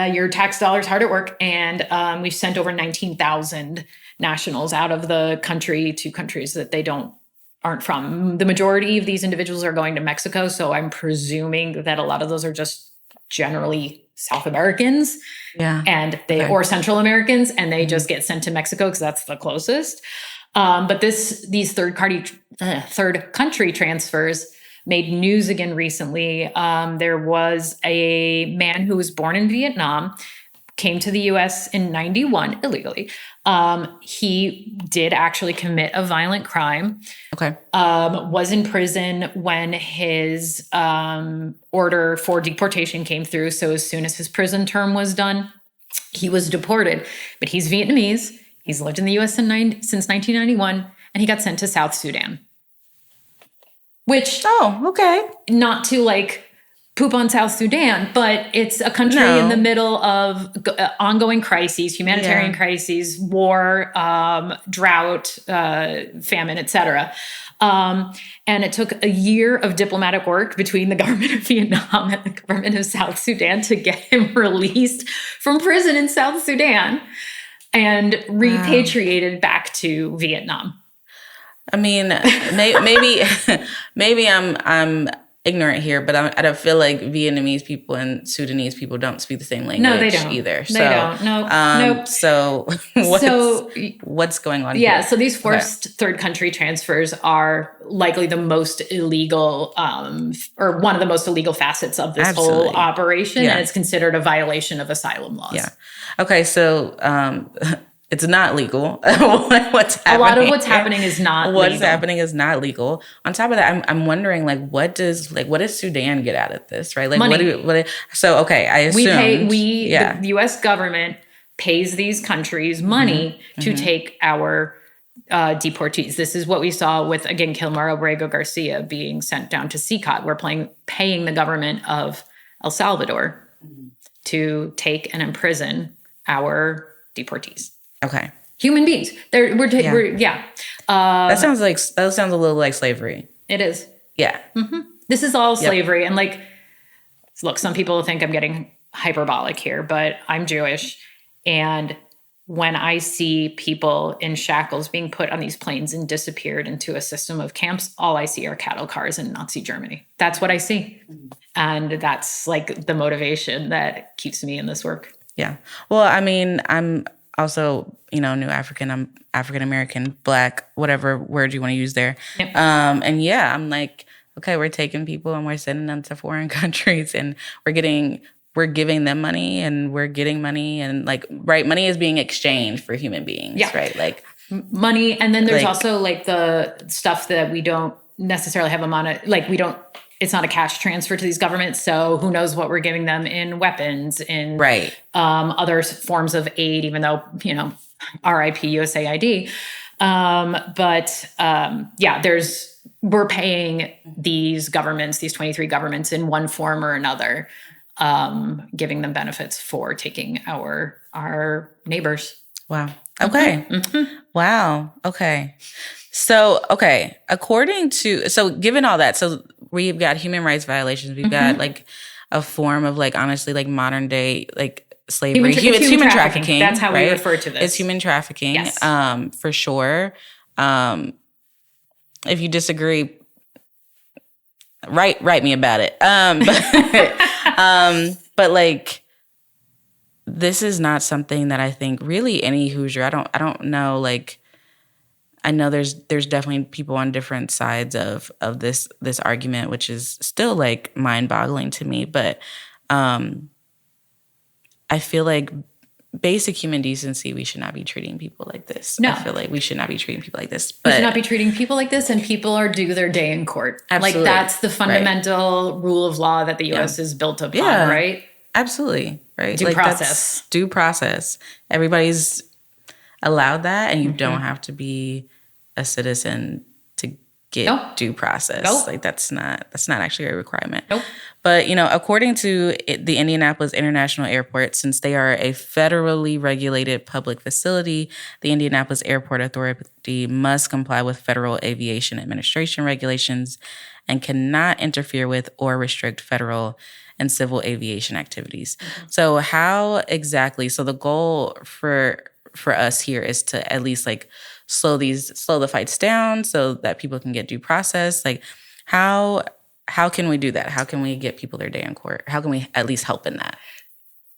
Your tax dollars hard at work. And we've sent over 19,000 nationals out of the country to countries that they aren't from. The majority of these individuals are going to Mexico. So I'm presuming that a lot of those are just generally South Americans and or Central Americans, and they just get sent to Mexico because that's the closest. But these third country transfers made news again recently. There was a man who was born in Vietnam, came to the US in 91 illegally. He did actually commit a violent crime. Okay. Was in prison when his order for deportation came through. So as soon as his prison term was done, he was deported. But he's Vietnamese. He's lived in the US since 1991, and he got sent to South Sudan. Which, not to like poop on South Sudan, but it's a country in the middle of ongoing crises, humanitarian crises, war, drought, famine, etc. And it took a year of diplomatic work between the government of Vietnam and the government of South Sudan to get him released from prison in South Sudan and repatriated back to Vietnam. I mean, maybe I'm ignorant here, but I don't feel like Vietnamese people and Sudanese people don't speak the same language. No, they don't either. They don't. Nope. So what's going on here? So these forced third country transfers are likely the most illegal, or one of the most illegal facets of this whole operation, and it's considered a violation of asylum laws. Yeah. Okay, so it's not legal. What's happening? A lot of what's happening is not legal. What's happening is not legal. On top of that, I'm wondering, like, what does Sudan get out of this, right? Like, money. I assume the U.S. government pays these countries money to take our deportees. This is what we saw with, again, Kilmar Abrego Garcia being sent down to CICOT. We're paying the government of El Salvador to take and imprison our deportees. Okay. Human beings. That sounds a little like slavery. It is. Yeah. This is all slavery. And like, look, some people think I'm getting hyperbolic here, but I'm Jewish. And when I see people in shackles being put on these planes and disappeared into a system of camps, all I see are cattle cars in Nazi Germany. That's what I see. And that's like the motivation that keeps me in this work. Yeah. Well, I mean, I'm also, new African. I'm African American, Black, whatever word you want to use there. Yep. And yeah, I'm like, okay, we're taking people and we're sending them to foreign countries, and we're giving them money and we're getting money, and like, right, money is being exchanged for human beings, right? Like money. And then there's also like the stuff that we don't necessarily have it's not a cash transfer to these governments. So who knows what we're giving them in weapons, in other forms of aid, even though, RIP USAID. We're paying these governments, these 23 governments, in one form or another, giving them benefits for taking our neighbors. Wow. Okay. Mm-hmm. Wow. Okay. So, given all that, so we've got human rights violations. We've got like a form of like, honestly, like modern day, like slavery. It's human trafficking. That's how we refer to this. It's human trafficking. Yes. For sure. If you disagree, write me about it. But like, this is not something that I think really any Hoosier, I don't know, like, I know there's definitely people on different sides of this argument, which is still like mind-boggling to me. But I feel like basic human decency, we should not be treating people like this. No. I feel like we should not be treating people like this. We should not be treating people like this, and people are due their day in court. Absolutely. Like, that's the fundamental rule of law that the U.S. is built upon, right? Absolutely. Right. Due process. Due process. Everybody's allowed that, and you don't have to be a citizen to get due process. Nope. Like, that's not actually a requirement. Nope. But, according to the Indianapolis International Airport, since they are a federally regulated public facility, the Indianapolis Airport Authority must comply with Federal Aviation Administration regulations and cannot interfere with or restrict federal and civil aviation activities. Mm-hmm. So how exactly, so the goal for us here is to at least like slow the fights down so that people can get due process. Like, how can we do that? How can we get people their day in court? How can we at least help in that?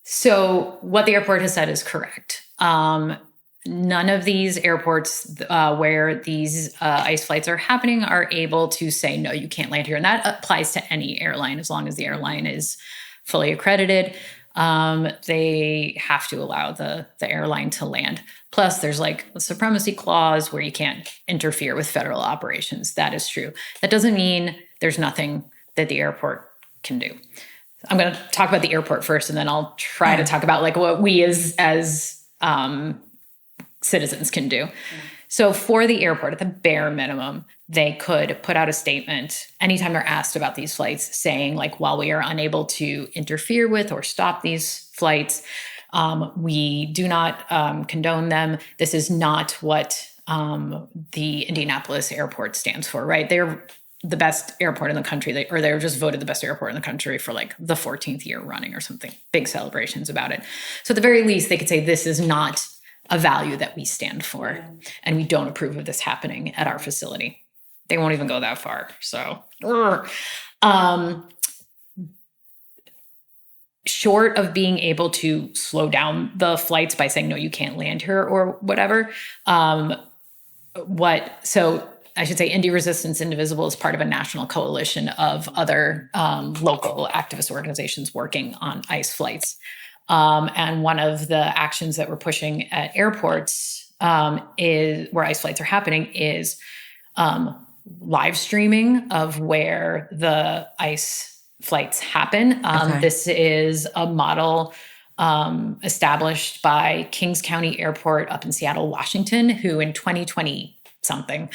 So what the airport has said is correct. None of these airports where these ICE flights are happening are able to say, no, you can't land here. And that applies to any airline, as long as the airline is fully accredited. They have to allow the airline to land. Plus, there's like a supremacy clause where you can't interfere with federal operations. That is true. That doesn't mean there's nothing that the airport can do. I'm going to talk about the airport first, and then I'll try to talk about like what we as citizens can do. So for the airport, at the bare minimum, they could put out a statement anytime they're asked about these flights, saying like, while we are unable to interfere with or stop these flights, we do not condone them. This is not what the Indianapolis Airport stands for, right? They're the best airport in the country. They were just voted the best airport in the country for like the 14th year running or something. Big celebrations about it. So at the very least, they could say this is not a value that we stand for, and we don't approve of this happening at our facility. They won't even go that far. So, short of being able to slow down the flights by saying, no, you can't land here or whatever. I should say Indy Resistance Indivisible is part of a national coalition of other local activist organizations working on ICE flights. And one of the actions that we're pushing at airports is where ICE flights are happening is live streaming of where the ICE flights happen. This is a model established by Kings County Airport up in Seattle, Washington, who in 2020 something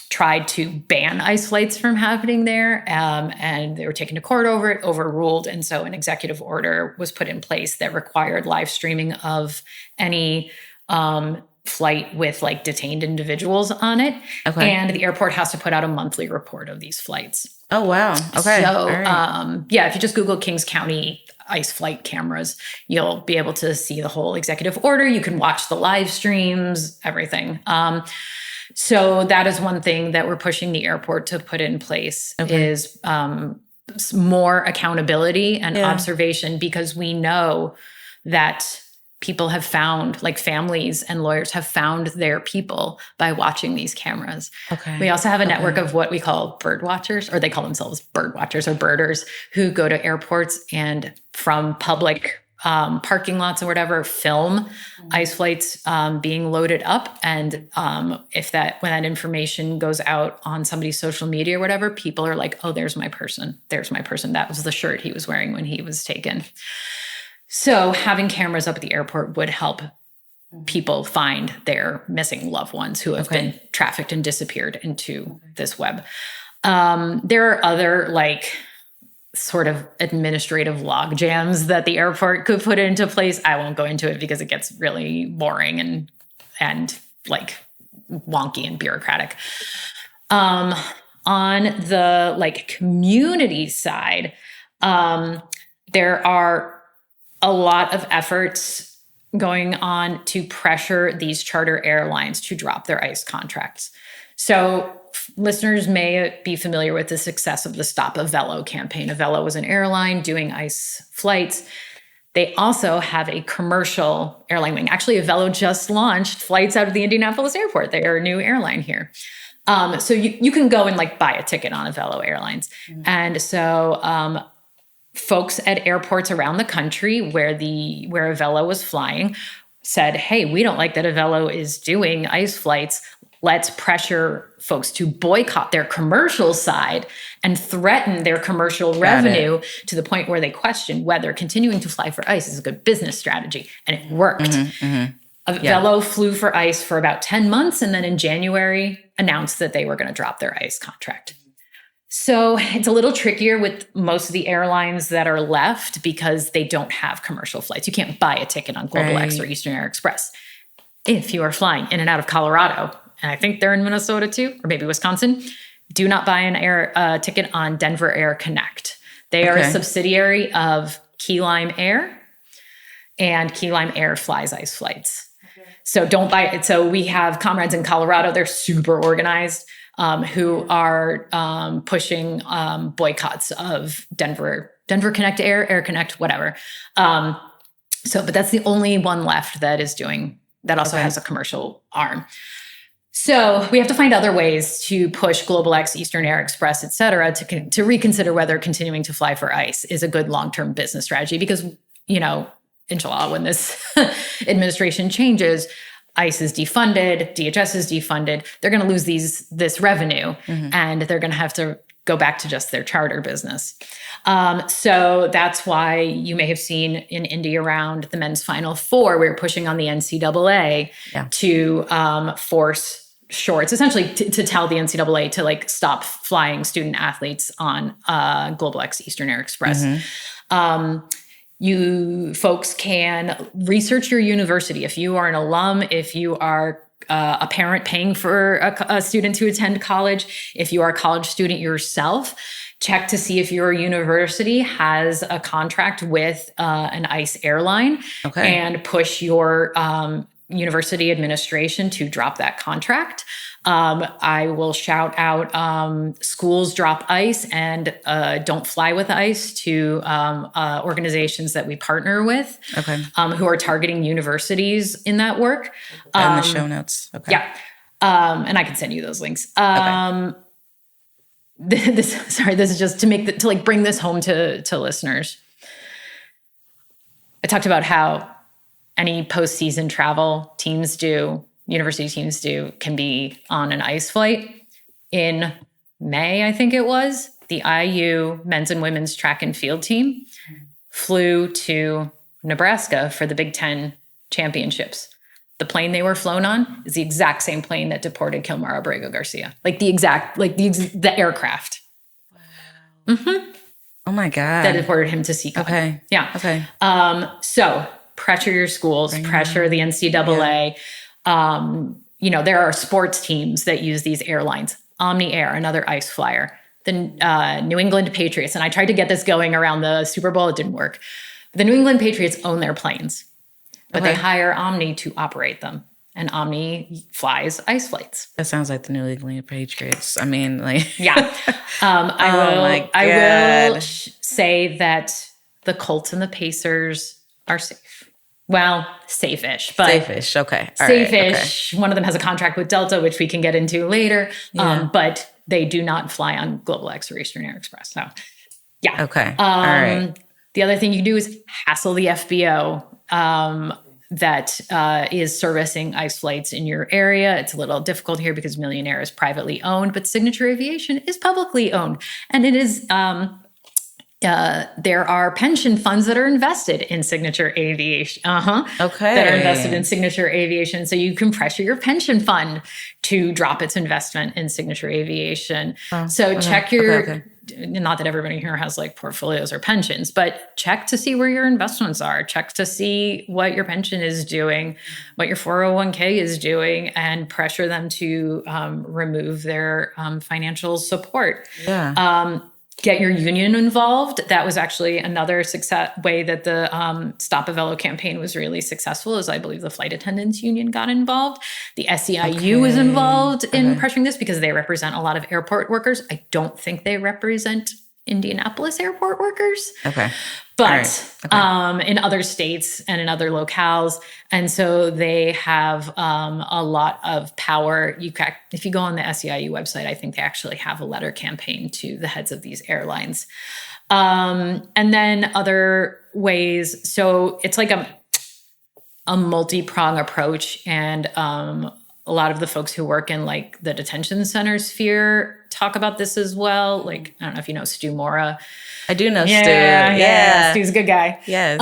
tried to ban ICE flights from happening there, and they were taken to court over it, overruled, and so an executive order was put in place that required live streaming of any flight with like detained individuals on it. Okay. And the airport has to put out a monthly report of these flights. Oh, wow. Okay. So, All right. yeah, if you just Google Kings County ICE flight cameras, you'll be able to see the whole executive order. You can watch the live streams, everything. So that is one thing that we're pushing the airport to put in place is more accountability and observation, because we know that people have found, like families and lawyers have found their people by watching these cameras. Okay. We also have a network of what we call bird watchers, or they call themselves bird watchers or birders, who go to airports and from public parking lots or whatever, film ICE flights being loaded up. And when that information goes out on somebody's social media or whatever, people are like, oh, there's my person. There's my person. That was the shirt he was wearing when he was taken. So having cameras up at the airport would help people find their missing loved ones who have been trafficked and disappeared into this web. There are other like sort of administrative log jams that the airport could put into place. I won't go into it because it gets really boring and like wonky and bureaucratic. On the like community side, there are a lot of efforts going on to pressure these charter airlines to drop their ICE contracts. So listeners may be familiar with the success of the Stop Avello campaign. Avello was an airline doing ICE flights. They also have a commercial airline wing. Actually, Avello just launched flights out of the Indianapolis airport. They are a new airline here. So you can go and like buy a ticket on Avello Airlines. And so folks at airports around the country where Avello was flying said, hey, we don't like that Avello is doing ICE flights. Let's pressure folks to boycott their commercial side and threaten their commercial revenue to the point where they question whether continuing to fly for ICE is a good business strategy. And it worked. Avello flew for ICE for about 10 months, and then in January announced that they were going to drop their ICE contract. So it's a little trickier with most of the airlines that are left because they don't have commercial flights. You can't buy a ticket on Global X or Eastern Air Express. If you are flying in and out of Colorado, and I think they're in Minnesota too, or maybe Wisconsin, do not buy an ticket on Denver Air Connect. They are a subsidiary of Key Lime Air, and Key Lime Air flies ICE flights. So don't buy it. So we have comrades in Colorado. They're super organized. Who are pushing boycotts of Denver Connect Air Connect, whatever. But that's the only one left that is doing that. Also has a commercial arm. So we have to find other ways to push Global X, Eastern Air Express, et cetera, to reconsider whether continuing to fly for ICE is a good long-term business strategy. Because, inshallah, when this administration changes, ICE is defunded, DHS is defunded, they're going to lose this revenue, and they're going to have to go back to just their charter business. So that's why you may have seen in Indy around the men's Final Four, we were pushing on the NCAA to force shorts, essentially to tell the NCAA to like stop flying student athletes on Global X Eastern Air Express. You folks can research your university. If you are an alum, if you are a parent paying for a student to attend college, if you are a college student yourself, check to see if your university has a contract with an ICE airline and push your university administration to drop that contract. I will shout out Schools Drop ICE and Don't Fly with ICE to organizations that we partner with who are targeting universities in that work. In the show notes. Yeah. And I can send you those links. This is just to bring this home to listeners. I talked about how any postseason travel university teams can be on an ICE flight. In May, I think it was, the IU men's and women's track and field team flew to Nebraska for the Big Ten championships. The plane they were flown on is the exact same plane that deported Kilmar Abrego Garcia. The aircraft. Wow. Oh my God. That deported him to SeaCon. Okay. Yeah. Okay. So pressure your schools, pressure the NCAA. There are sports teams that use these airlines. Omni Air, another ICE flyer. The New England Patriots, and I tried to get this going around the Super Bowl. It didn't work. The New England Patriots own their planes, but they hire Omni to operate them. And Omni flies ICE flights. That sounds like the New England Patriots. I mean, like... Yeah. I will say that the Colts and the Pacers are safe. Well, safe-ish. But safe-ish, okay. Safe-ish. Okay. One of them has a contract with Delta, which we can get into later. Yeah. But they do not fly on Global X or Eastern Air Express. So, yeah. Okay. All right. The other thing you can do is hassle the FBO that is servicing ICE flights in your area. It's a little difficult here because Millionaire is privately owned, but Signature Aviation is publicly owned. And it is... there are pension funds that are invested in Signature Aviation. Okay. That are invested in Signature Aviation. So you can pressure your pension fund to drop its investment in Signature Aviation. Check your, not that everybody here has like portfolios or pensions, but check to see where your investments are. Check to see what your pension is doing, what your 401k is doing, and pressure them to remove their financial support. Yeah. Get your union involved. That was actually another way that the Stop Avello campaign was really successful, is I believe the flight attendants union got involved. The SEIU was involved in pressuring this because they represent a lot of airport workers. I don't think they represent Indianapolis airport workers. Okay. But in other states and in other locales. And so they have a lot of power. If you go on the SEIU website, I think they actually have a letter campaign to the heads of these airlines. And then other ways. So it's like a multi-prong approach. And a lot of the folks who work in like the detention center sphere talk about this as well. Like, I don't know if you know Stu Mora. I do know Stu. Yeah. Stu's a good guy. Yes.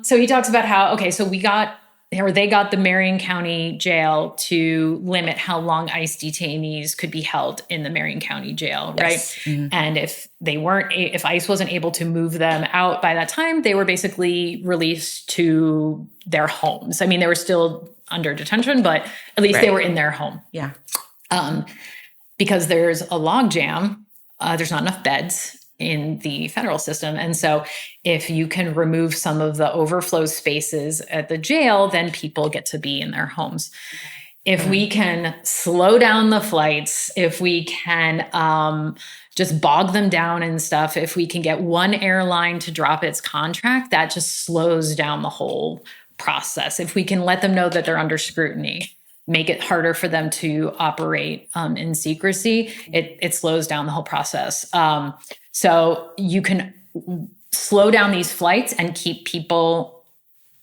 So he talks about how, so they got the Marion County Jail to limit how long ICE detainees could be held in the Marion County Jail, right? Mm-hmm. And if ICE wasn't able to move them out by that time, they were basically released to their homes. I mean, they were still under detention, but at least they were in their home. Yeah. Because there's a log jam, there's not enough beds in the federal system. And so if you can remove some of the overflow spaces at the jail, then people get to be in their homes. If we can slow down the flights, if we can just bog them down and stuff, if we can get one airline to drop its contract, that just slows down the whole process. If we can let them know that they're under scrutiny, make it harder for them to operate in secrecy, it slows down the whole process. So you can slow down these flights and keep people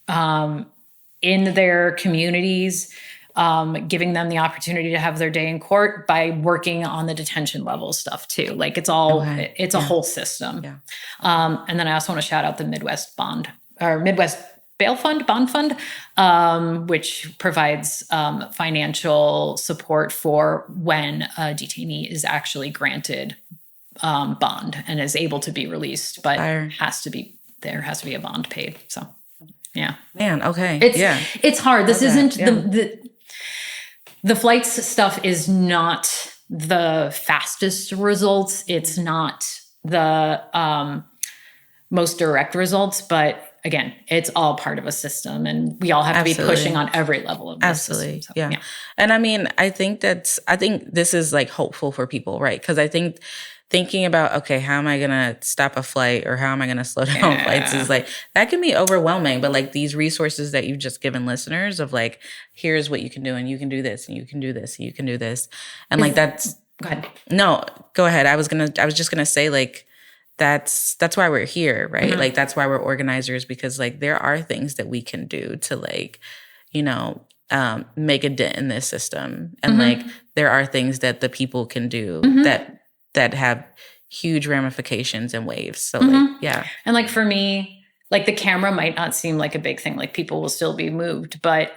in their communities, giving them the opportunity to have their day in court by working on the detention level stuff too. Like it's all, it's a whole system. Yeah. And then I also want to shout out the Midwest Bond Fund, which provides financial support for when a detainee is actually granted bond and is able to be released, but there has to be a bond paid. So, yeah, man. Okay. It's hard. This isn't the flights stuff is not the fastest results. It's not the most direct results, but again, it's all part of a system, and we all have to be pushing on every level of this system. So, yeah. And I mean, I think this is like hopeful for people, right? Because I think thinking about, okay, how am I going to stop a flight or how am I going to slow down flights is like, that can be overwhelming. But like these resources that you've just given listeners of like, here's what you can do and you can do this and you can do this and you can do this. And like that's, go ahead. No, go ahead. I was just going to say like, that's why we're here, right? Mm-hmm. Like, that's why we're organizers, because like there are things that we can do to like, make a dent in this system. And like, there are things that the people can do that have huge ramifications and waves. So like, yeah. And like for me, like the camera might not seem like a big thing, like people will still be moved, but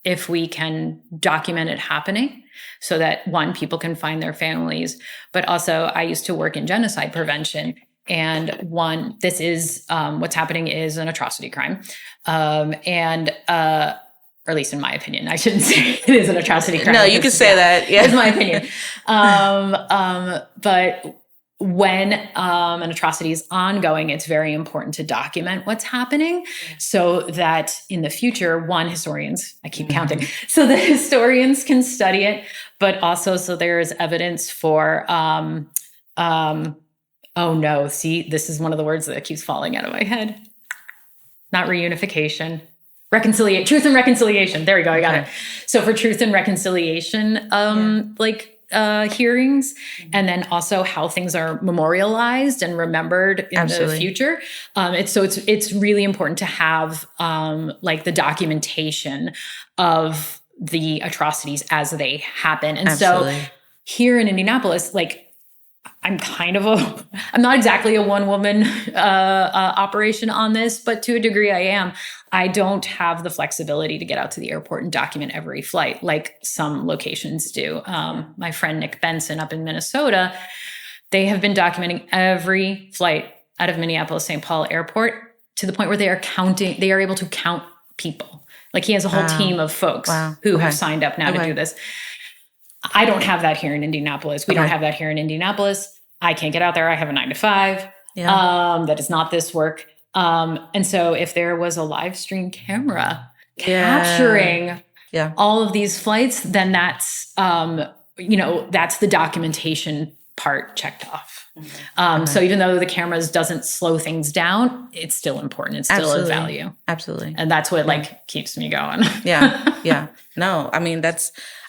if we can document it happening so that one, people can find their families, but also I used to work in genocide prevention. And this is what's happening is an atrocity crime. or at least in my opinion, I shouldn't say it is an atrocity crime. No, you can say that. Yeah. It's my opinion. But when an atrocity is ongoing, it's very important to document what's happening so that in the future, historians, I keep counting, so that historians can study it, but also so there is evidence for, oh no, see, this is one of the words that keeps falling out of my head. Not reunification. Truth and reconciliation. There we go. I got it. So for truth and reconciliation, hearings, and then also how things are memorialized and remembered in the future. It's really important to have the documentation of the atrocities as they happen. And so here in Indianapolis, I'm not exactly a one-woman operation on this, but to a degree I am. I don't have the flexibility to get out to the airport and document every flight like some locations do. My friend Nick Benson up in Minnesota, they have been documenting every flight out of Minneapolis-St. Paul Airport to the point where they are able to count people. He has a whole team of folks who have signed up now to do this. I don't have that here in Indianapolis. We don't have that here in Indianapolis. I can't get out there. I have a 9 to 5. That is not this work. And so if there was a live stream camera capturing all of these flights, then that's, that's the documentation part checked off. So even though the cameras doesn't slow things down, it's still important. It's still a value. Absolutely. And that's what keeps me going. Yeah. No, I mean,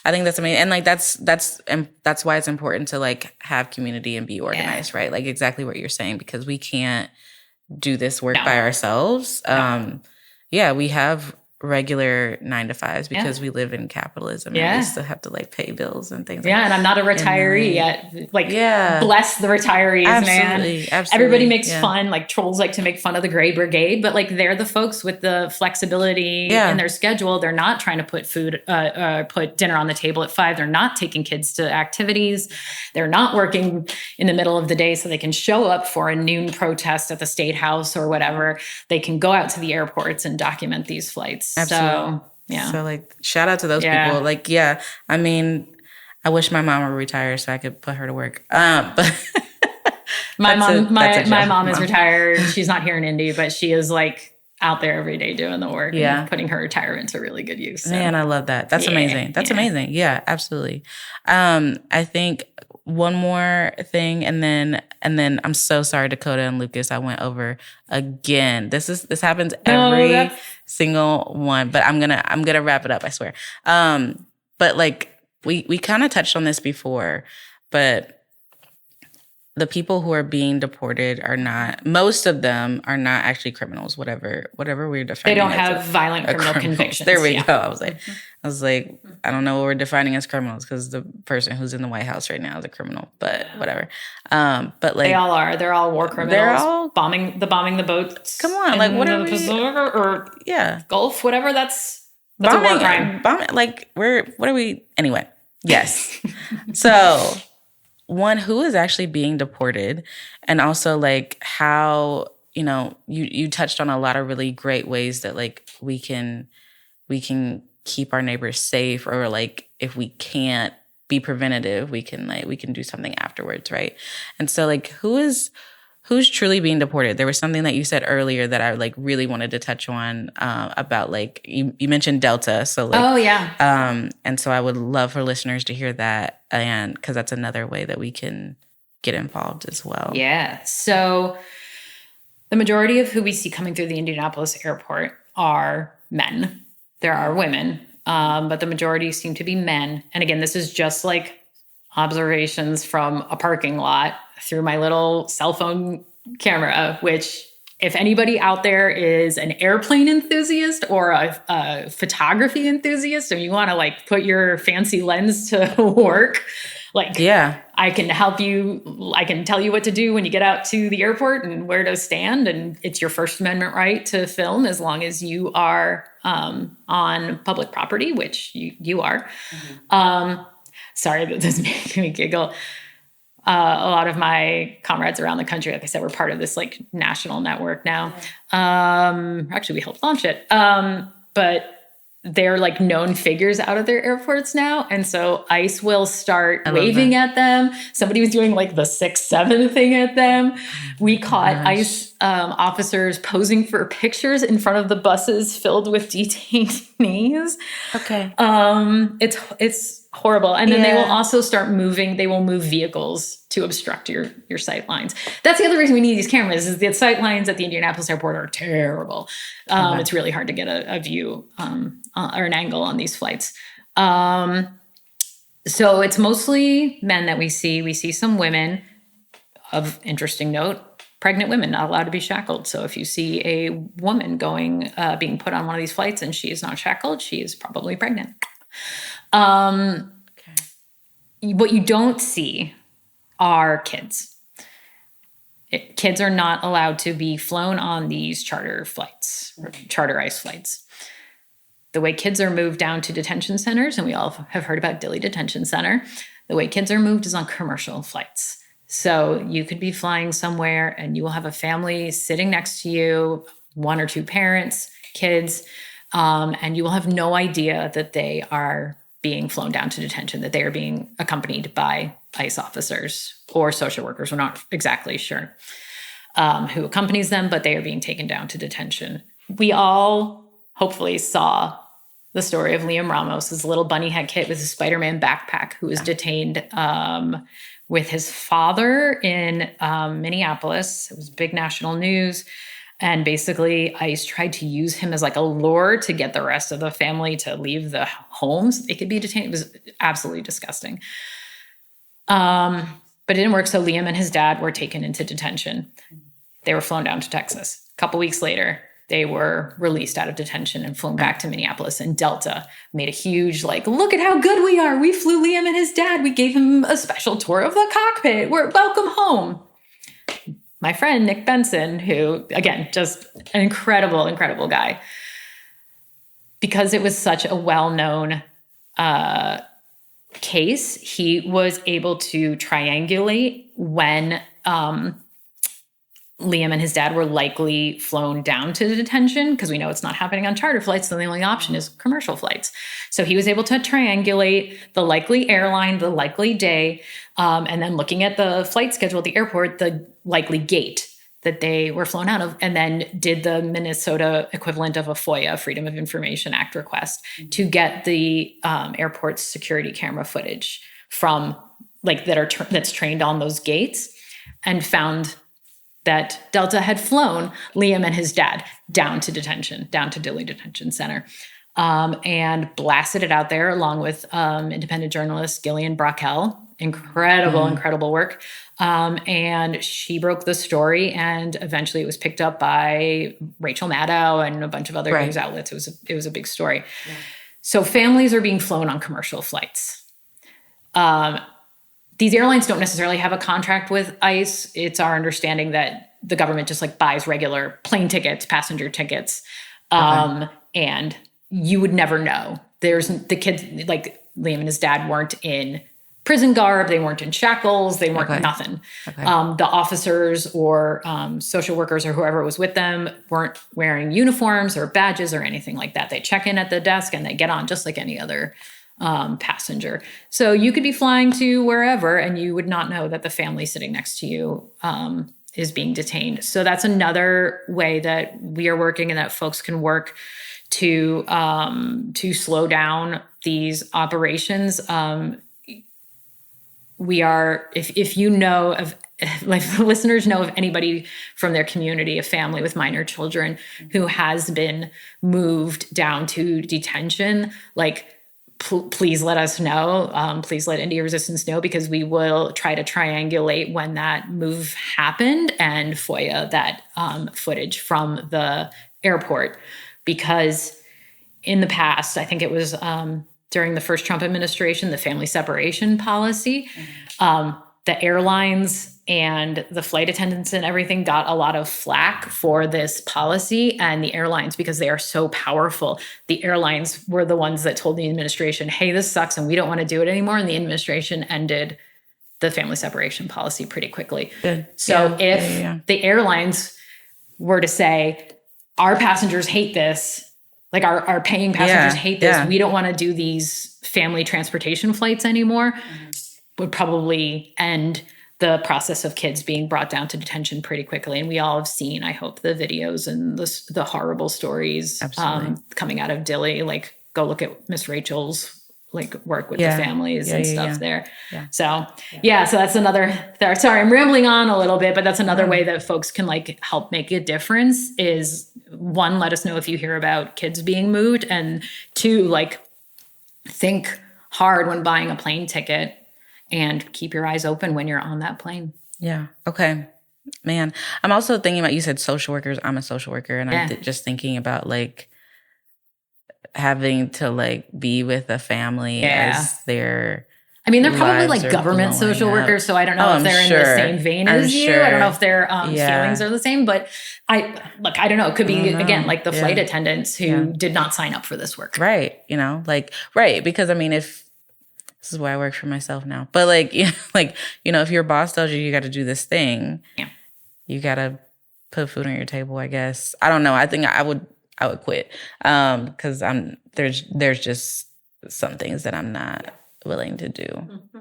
I think that's amazing. And that's why it's important to have community and be organized, right? Exactly what you're saying, because we can't do this work by ourselves. We have regular 9 to 5s because we live in capitalism and we still have to pay bills and things. And I'm not a retiree yet. Bless the retirees, man. Absolutely. Everybody makes fun. Trolls like to make fun of the Gray Brigade, but they're the folks with the flexibility in their schedule. They're not trying to put put dinner on the table at 5. They're not taking kids to activities. They're not working in the middle of the day so they can show up for a noon protest at the State House or whatever. They can go out to the airports and document these flights. Absolutely. So shout out to those people. I mean, I wish my mom were retired so I could put her to work. But my mom is retired. She's not here in Indy, but she is out there every day doing the work and putting her retirement to really good use. So. Man, I love that. That's amazing. That's amazing. Yeah, absolutely. I think one more thing, and then I'm so sorry, Dakota and Lucas, I went over again. This happens every single one, but I'm gonna wrap it up, I swear. But we kind of touched on this before, but the people who are being deported most of them are not actually criminals, whatever we're defining. They don't have violent criminal convictions. There we go. I was like, I don't know what we're defining as criminals because the person who's in the White House right now is a criminal, but whatever. But they all are. They're all war criminals. They're all bombing the boats. Come on, what are we? Or Gulf, whatever. That's bombing, a war crime. What are we? Anyway, yes. So. One, who is actually being deported, and also how you touched on a lot of really great ways that we can keep our neighbors safe, or if we can't be preventative, we can do something afterwards, right? And so who's truly being deported? There was something that you said earlier that I really wanted to touch on about you mentioned Delta. So and so I would love for listeners to hear that, and because that's another way that we can get involved as well. Yeah. So the majority of who we see coming through the Indianapolis airport are men. There are women, but the majority seem to be men. And again, this is just observations from a parking lot through my little cell phone camera, which if anybody out there is an airplane enthusiast or a photography enthusiast, and you want to put your fancy lens to work, I can help you. I can tell you what to do when you get out to the airport and where to stand. And it's your First Amendment right to film as long as you are on public property, which you are. Mm-hmm. Sorry, that does make me giggle. A lot of my comrades around the country, like I said, we're part of this national network now. Actually, we helped launch it. But they're like known figures out of their airports now. And so ICE will start waving at them. Somebody was doing like the 6-7 thing at them. We caught ICE officers posing for pictures in front of the buses filled with detainees. Okay. It's horrible. And then they will also start moving. They will move vehicles to obstruct your sight lines. That's the other reason we need these cameras is the sight lines at the Indianapolis airport are terrible. It's really hard to get a view or an angle on these flights. So it's mostly men that we see. We see some women. Of interesting note, pregnant women not allowed to be shackled. So if you see a woman being put on one of these flights and she is not shackled, she is probably pregnant. What you don't see are kids. Kids are not allowed to be flown on these charter flights, or charter ICE flights. The way kids are moved down to detention centers, and we all have heard about Dilley Detention Center, the way kids are moved is on commercial flights. So you could be flying somewhere and you will have a family sitting next to you, 1 or 2 parents, kids, and you will have no idea that they are being flown down to detention, that they are being accompanied by ICE officers or social workers. We're not exactly sure who accompanies them, but they are being taken down to detention. We all hopefully saw the story of Liam Ramos, his little bunny head kid with his Spider-Man backpack, who was detained with his father in Minneapolis. It was big national news. And basically, ICE tried to use him as like a lure to get the rest of the family to leave the homes. They could be detained. It was absolutely disgusting. But it didn't work. So Liam and his dad were taken into detention. They were flown down to Texas. A couple weeks later, they were released out of detention and flown back to Minneapolis. And Delta made a huge, like, look at how good we are. We flew Liam and his dad. We gave him a special tour of the cockpit. We're welcome home. My friend, Nick Benson, who, again, just an incredible, incredible guy. Because it was such a well-known case, he was able to triangulate when Liam and his dad were likely flown down to detention, because we know it's not happening on charter flights, so the only option is commercial flights. So he was able to triangulate the likely airline, the likely day, and then looking at the flight schedule at the airport, the likely gate that they were flown out of, and then did the Minnesota equivalent of a FOIA, Freedom of Information Act request, to get the airport's security camera footage from like that's trained on those gates, and found that Delta had flown Liam and his dad down to detention, down to Dilley Detention Center, and blasted it out there along with independent journalist Gillian Brockel. Incredible work. And she broke the story, and eventually it was picked up by Rachel Maddow and a bunch of other news outlets. It was a big story. Yeah. So families are being flown on commercial flights. These airlines don't necessarily have a contract with ICE. It's our understanding that the government just like buys regular plane tickets, passenger tickets. And you would never know. There's the kids, like Liam and his dad, weren't in prison garb. They weren't in shackles. They weren't nothing. The officers or social workers or whoever was with them weren't wearing uniforms or badges or anything like that. They check in at the desk and they get on just like any other passenger. So you could be flying to wherever and you would not know that the family sitting next to you is being detained. So that's another way that we are working and that folks can work to slow down these operations. We are, if you know of, like listeners know of anybody from their community, a family with minor children who has been moved down to detention, like please let us know. Please let Indy Resistance know, because we will try to triangulate when that move happened and FOIA that footage from the airport. Because in the past, I think it was during the first Trump administration, the family separation policy, the airlines and the flight attendants and everything got a lot of flack for this policy. And the airlines, because they are so powerful, the airlines were the ones that told the administration, hey, this sucks and we don't want to do it anymore. And the administration ended the family separation policy pretty quickly. So if the airlines were to say, our passengers hate this, Like our paying passengers hate this. We don't want to do these family transportation flights anymore. Would probably end the process of kids being brought down to detention pretty quickly. And we all have seen, I hope, the videos and the horrible stories coming out of Dili. Like, go look at Miss Rachel's work with the families and stuff there. Yeah. So that's another, sorry, I'm rambling on a little bit, but that's another way that folks can help make a difference is, one, let us know if you hear about kids being moved, and two, think hard when buying a plane ticket and keep your eyes open when you're on that plane. Yeah. Okay. Man, I'm also thinking about, you said social workers. I'm a social worker, and I'm just thinking about having to be with a family as their, I mean, they're probably government social workers, so I don't know if they're in the same vein as you. I don't know if their feelings are the same, but I don't know. It could be, again, the flight attendants who did not sign up for this work. Right. Right. Because I mean, if this is why I work for myself now, but if your boss tells you got to do this thing, you got to put food on your table, I guess. I don't know. I think I would quit. Cause there's just some things that I'm not willing to do.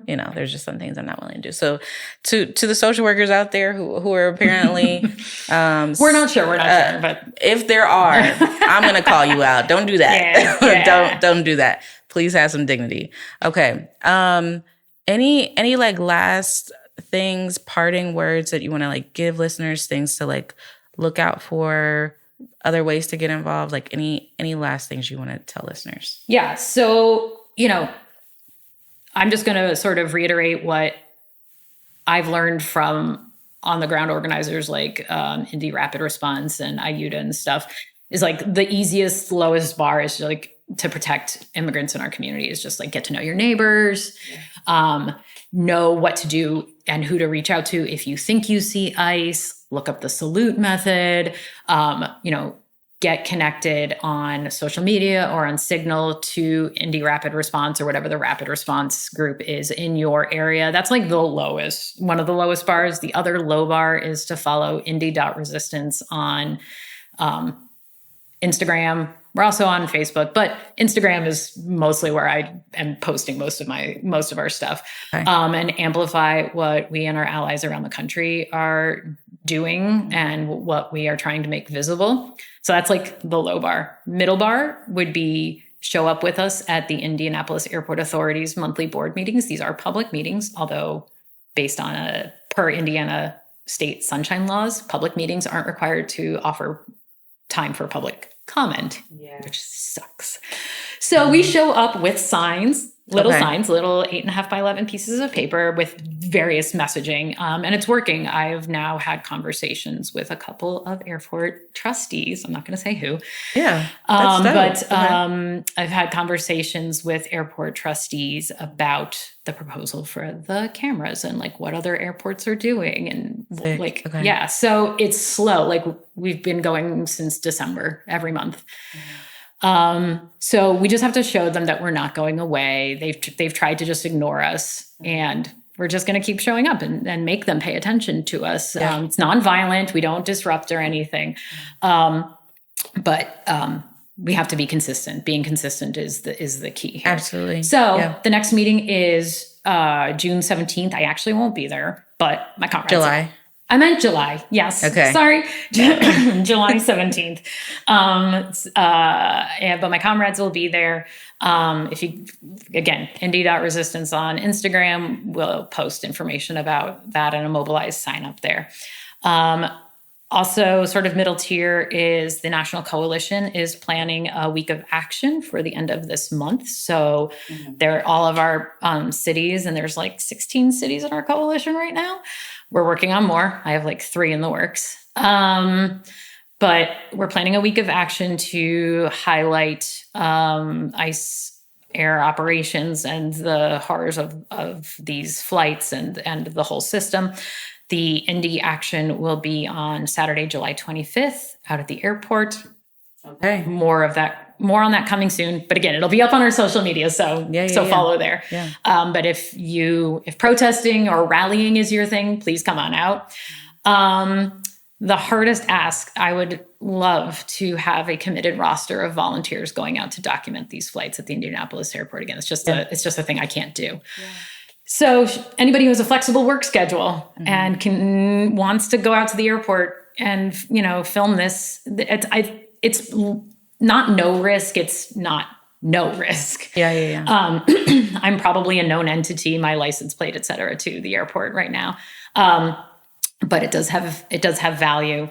There's just some things I'm not willing to do. So to the social workers out there who are apparently, we're not sure, but if there are, I'm going to call you out. Don't do that. Don't do that. Please have some dignity. Okay. Any last things, parting words that you want to give listeners, things to look out for, other ways to get involved, any last things you want to tell listeners? Yeah. So, I'm just going to sort of reiterate what I've learned from on the ground organizers like Indy Rapid Response and IUTA and stuff, is the easiest, lowest bar is to protect immigrants in our community is just get to know your neighbors, know what to do and who to reach out to if you think you see ICE, look up the salute method, get connected on social media or on Signal to Indy Rapid Response or whatever the rapid response group is in your area. That's the lowest, one of the lowest bars. The other low bar is to follow Indy.resistance on Instagram. We're also on Facebook, but Instagram is mostly where I am posting most of our stuff, and amplify what we and our allies around the country are doing and what we are trying to make visible. So that's the low bar. Middle bar would be show up with us at the Indianapolis Airport Authority's monthly board meetings. These are public meetings, although based on per Indiana state sunshine laws, public meetings aren't required to offer time for public comment, which sucks. So we show up with signs, little 8.5 by 11 pieces of paper with various messaging. And it's working. I've now had conversations with a couple of airport trustees. I'm not going to say who. Yeah. I've had conversations with airport trustees about the proposal for the cameras and what other airports are doing. And so it's slow. We've been going since December every month. So we just have to show them that we're not going away. They've tried to just ignore us, and we're just going to keep showing up and make them pay attention to us. It's nonviolent. We don't disrupt or anything. But we have to be consistent. Being consistent is the key here. Absolutely. So the next meeting is June 17th. I actually won't be there, but my comrades. July. I meant July. Yes. Okay. Sorry. July 17th. But my comrades will be there. If you, again, Indy.resistance on Instagram, we'll post information about that and a mobilized sign up there. Also, sort of middle tier is the National Coalition is planning a week of action for the end of this month. So they're all of our cities, and there's 16 cities in our coalition right now. We're working on more. I have 3 in the works. But we're planning a week of action to highlight ICE air operations and the horrors of these flights and the whole system. The Indy action will be on Saturday, July 25th out at the airport. Okay. More on that coming soon. But again, it'll be up on our social media. So follow there. Yeah. But if protesting or rallying is your thing, please come on out. The hardest ask, I would love to have a committed roster of volunteers going out to document these flights at the Indianapolis airport. Again, it's just a thing I can't do. Yeah. So anybody who has a flexible work schedule and wants to go out to the airport and, film this, it's not no risk. It's not no risk. Yeah. I'm probably a known entity, my license plate, et cetera, to the airport right now. But it does have value.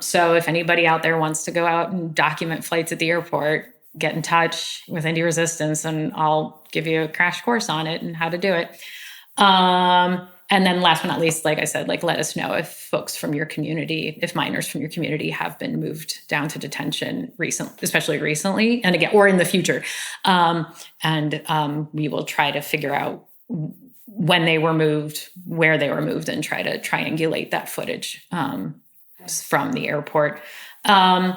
So if anybody out there wants to go out and document flights at the airport, get in touch with Indy Resistance and I'll give you a crash course on it and how to do it. And then last but not least, like I said, let us know if folks from your community, if minors from your community have been moved down to detention especially recently, and again, or in the future. And we will try to figure out when they were moved, where they were moved, and try to triangulate that footage from the airport. And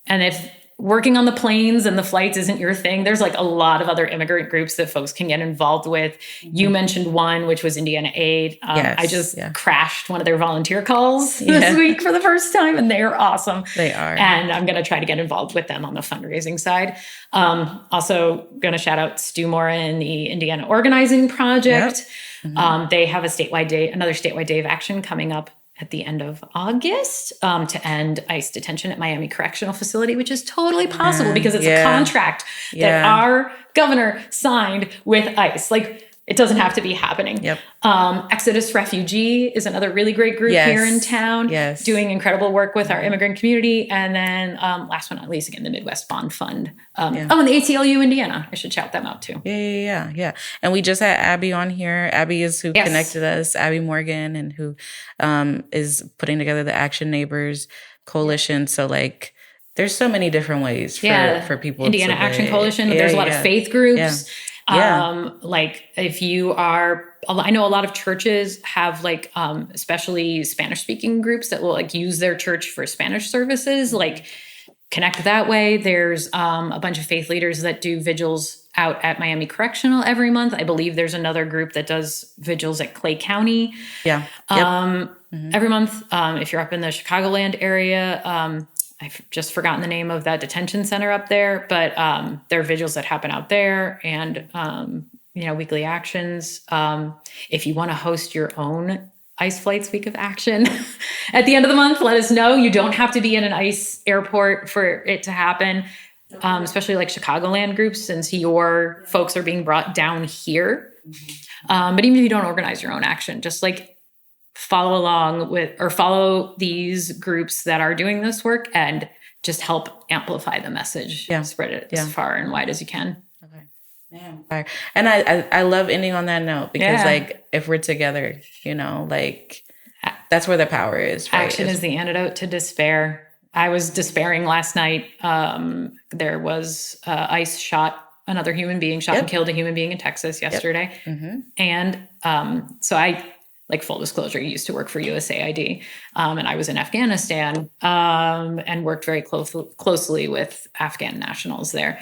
if working on the planes and the flights isn't your thing, there's a lot of other immigrant groups that folks can get involved with. You mentioned one, which was Indiana Aid. I just crashed one of their volunteer calls this week for the first time, and they're awesome. They are. And I'm going to try to get involved with them on the fundraising side. Also going to shout out Stu Mora and the Indiana Organizing Project. Yep. They have another statewide day of action coming up at the end of August to end ICE detention at Miami Correctional Facility, which is totally possible because it's a contract that our governor signed with ICE. It doesn't have to be happening. Yep. Exodus Refugee is another really great group here in town, doing incredible work with our immigrant community. And then last but not least, again, the Midwest Bond Fund. And the ACLU Indiana. I should shout them out too. Yeah. And we just had Abby on here. Abby is who connected us, Abby Morgan, and who is putting together the Action Neighbors Coalition. So there's so many different ways for people. Indiana Action Coalition. There's a lot of faith groups. If you are, I know a lot of churches have especially Spanish speaking groups that will use their church for Spanish services, connect that way. There's a bunch of faith leaders that do vigils out at Miami Correctional every month. I believe there's another group that does vigils at Clay County. Every month. If you're up in the Chicagoland area, I've just forgotten the name of that detention center up there, but there are vigils that happen out there and, weekly actions. If you want to host your own ICE Flights Week of Action at the end of the month, let us know. You don't have to be in an ICE airport for it to happen, especially Chicagoland groups, since your folks are being brought down here. But even if you don't organize your own action, just follow along with or follow these groups that are doing this work and just help amplify the message. Spread it as far and wide as you can. Okay. Yeah. And I love ending on that note because if we're together, that's where the power is. Right? Action is the antidote to despair. I was despairing last night. There was ICE shot another human being, and killed a human being in Texas yesterday. And so I, full disclosure, used to work for USAID, and I was in Afghanistan and worked very closely with Afghan nationals there.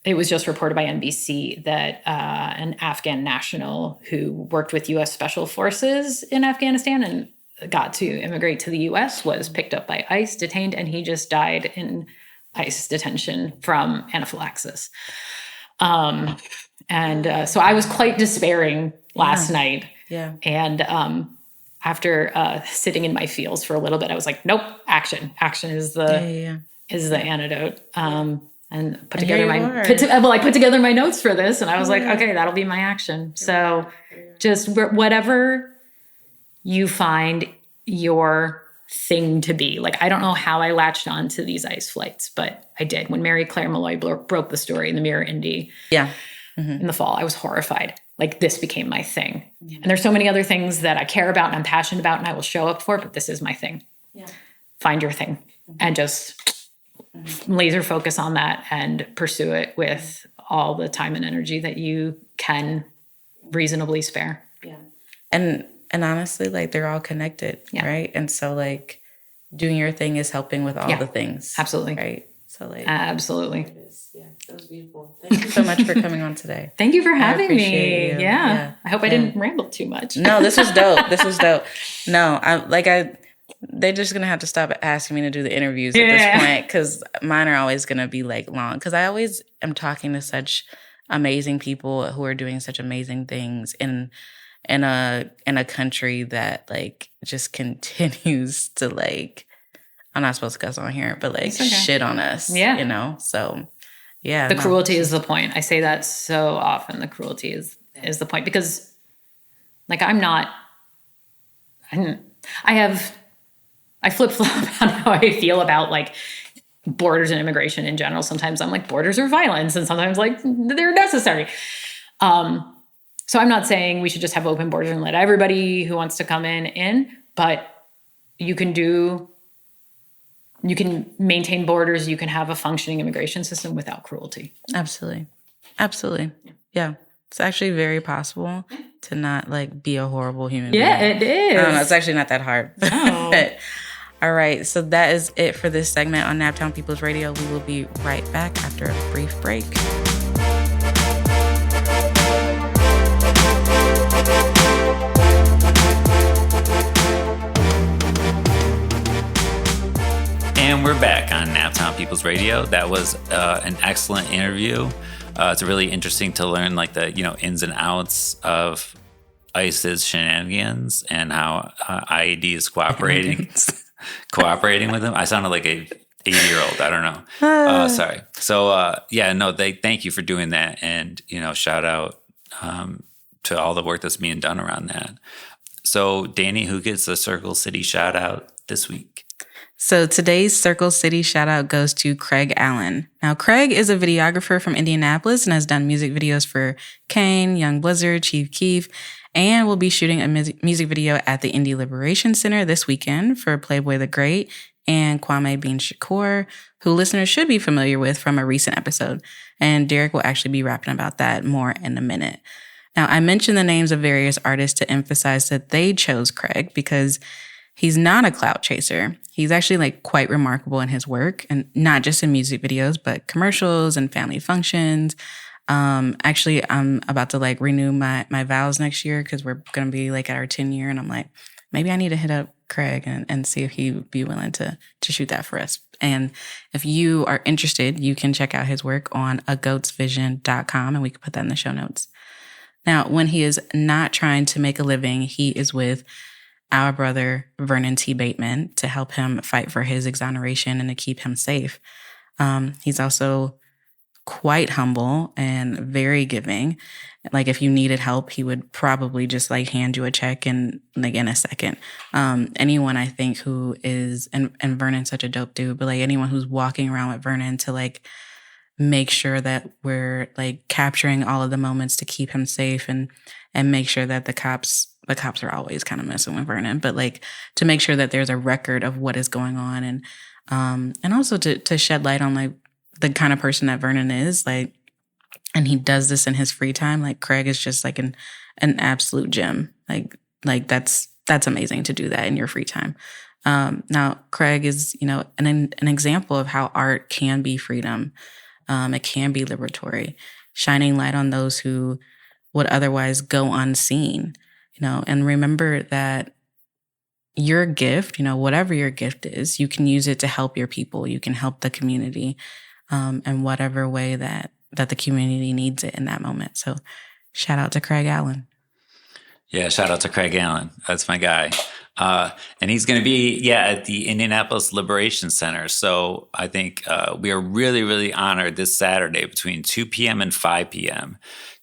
It was just reported by NBC that an Afghan national who worked with U.S. Special Forces in Afghanistan and got to immigrate to the U.S. was picked up by ICE, detained, and he just died in ICE detention from anaphylaxis. So I was quite despairing last night. Yeah. And after sitting in my feels for a little bit, I was like, nope, action. Action is the antidote. And I put together my notes for this, and I was like, okay, that'll be my action. So just whatever you find your thing to be. I don't know how I latched on to these ICE flights, but I did. When Mary Claire Malloy broke the story in the Mirror Indy. In the fall, I was horrified. This became my thing. And there's so many other things that I care about and I'm passionate about and I will show up for, but this is my thing. Find your thing and just laser focus on that and pursue it with all the time and energy that you can reasonably spare. And honestly, they're all connected, right? And so doing your thing is helping with all the things. Absolutely. Right. So like, Absolutely. yeah, that was beautiful. Thank you so much for coming on today. Thank you for having me. appreciate you. Yeah. Yeah. I hope I didn't ramble too much. No, this was dope. This was dope. No, they're just gonna have to stop asking me to do the interviews at this point, because mine are always gonna be like long. Because I always am talking to such amazing people who are doing such amazing things in a country that like just continues to like, I'm not supposed to cuss on here, but like shit on us. Yeah. You know? So yeah. The cruelty is the point. I say that so often. The cruelty is the point, because like I flip-flop on how I feel about like borders and immigration in general. Sometimes I'm like, borders are violence, and sometimes like they're necessary. So I'm not saying we should just have open borders and let everybody who wants to come in, but you can maintain borders. You can have a functioning immigration system without cruelty. Absolutely. Absolutely. Yeah. It's actually very possible to not like be a horrible human being. Yeah, it is. It's actually not that hard. No. But, all right. So that is it for this segment on Naptown People's Radio. We will be right back after a brief break. And we're back on Naptown People's Radio. That was an excellent interview. It's really interesting to learn like the ins and outs of ICE's shenanigans and how IED is cooperating with them. I sounded like a 80-year-old. I don't know. Sorry. So thank you for doing that, and shout out to all the work that's being done around that. So Dani, who gets the Circle City shout out this week? So today's Circle City shout out goes to Craig Allen. Now, Craig is a videographer from Indianapolis and has done music videos for Kane, Young Blizzard, Chief Keef, and will be shooting a music video at the Indy Liberation Center this weekend for Playboy the Great and Kwame Bean Shakur, who listeners should be familiar with from a recent episode. And Derek will actually be rapping about that more in a minute. Now, I mentioned the names of various artists to emphasize that they chose Craig because he's not a clout chaser. He's actually like quite remarkable in his work, and not just in music videos, but commercials and family functions. Actually, I'm about to like renew my vows next year because we're going to be like at our 10 year. And I'm like, maybe I need to hit up Craig and see if he would be willing to shoot that for us. And if you are interested, you can check out his work on agoatsvision.com, and we can put that in the show notes. Now, when he is not trying to make a living, he is with our brother, Vernon T. Bateman, to help him fight for his exoneration and to keep him safe. He's also quite humble and very giving. Like if you needed help, he would probably just like hand you a check in a second. Anyone I think who is, and Vernon's such a dope dude, but like anyone who's walking around with Vernon to like make sure that we're like capturing all of the moments to keep him safe and make sure that the cops are always kind of messing with Vernon, but like to make sure that there's a record of what is going on, and also to shed light on like the kind of person that Vernon is, like, and he does this in his free time. Like Craig is just like an absolute gem. Like that's amazing to do that in your free time. Now Craig is, an example of how art can be freedom. It can be liberatory, shining light on those who would otherwise go unseen, and remember that your gift, whatever your gift is, you can use it to help your people. You can help the community in whatever way that the community needs it in that moment. So shout out to Craig Allen. Yeah, shout out to Craig Allen. That's my guy. And he's going to be, at the Indianapolis Liberation Center. So I think we are really, really honored this Saturday between 2 p.m. and 5 p.m.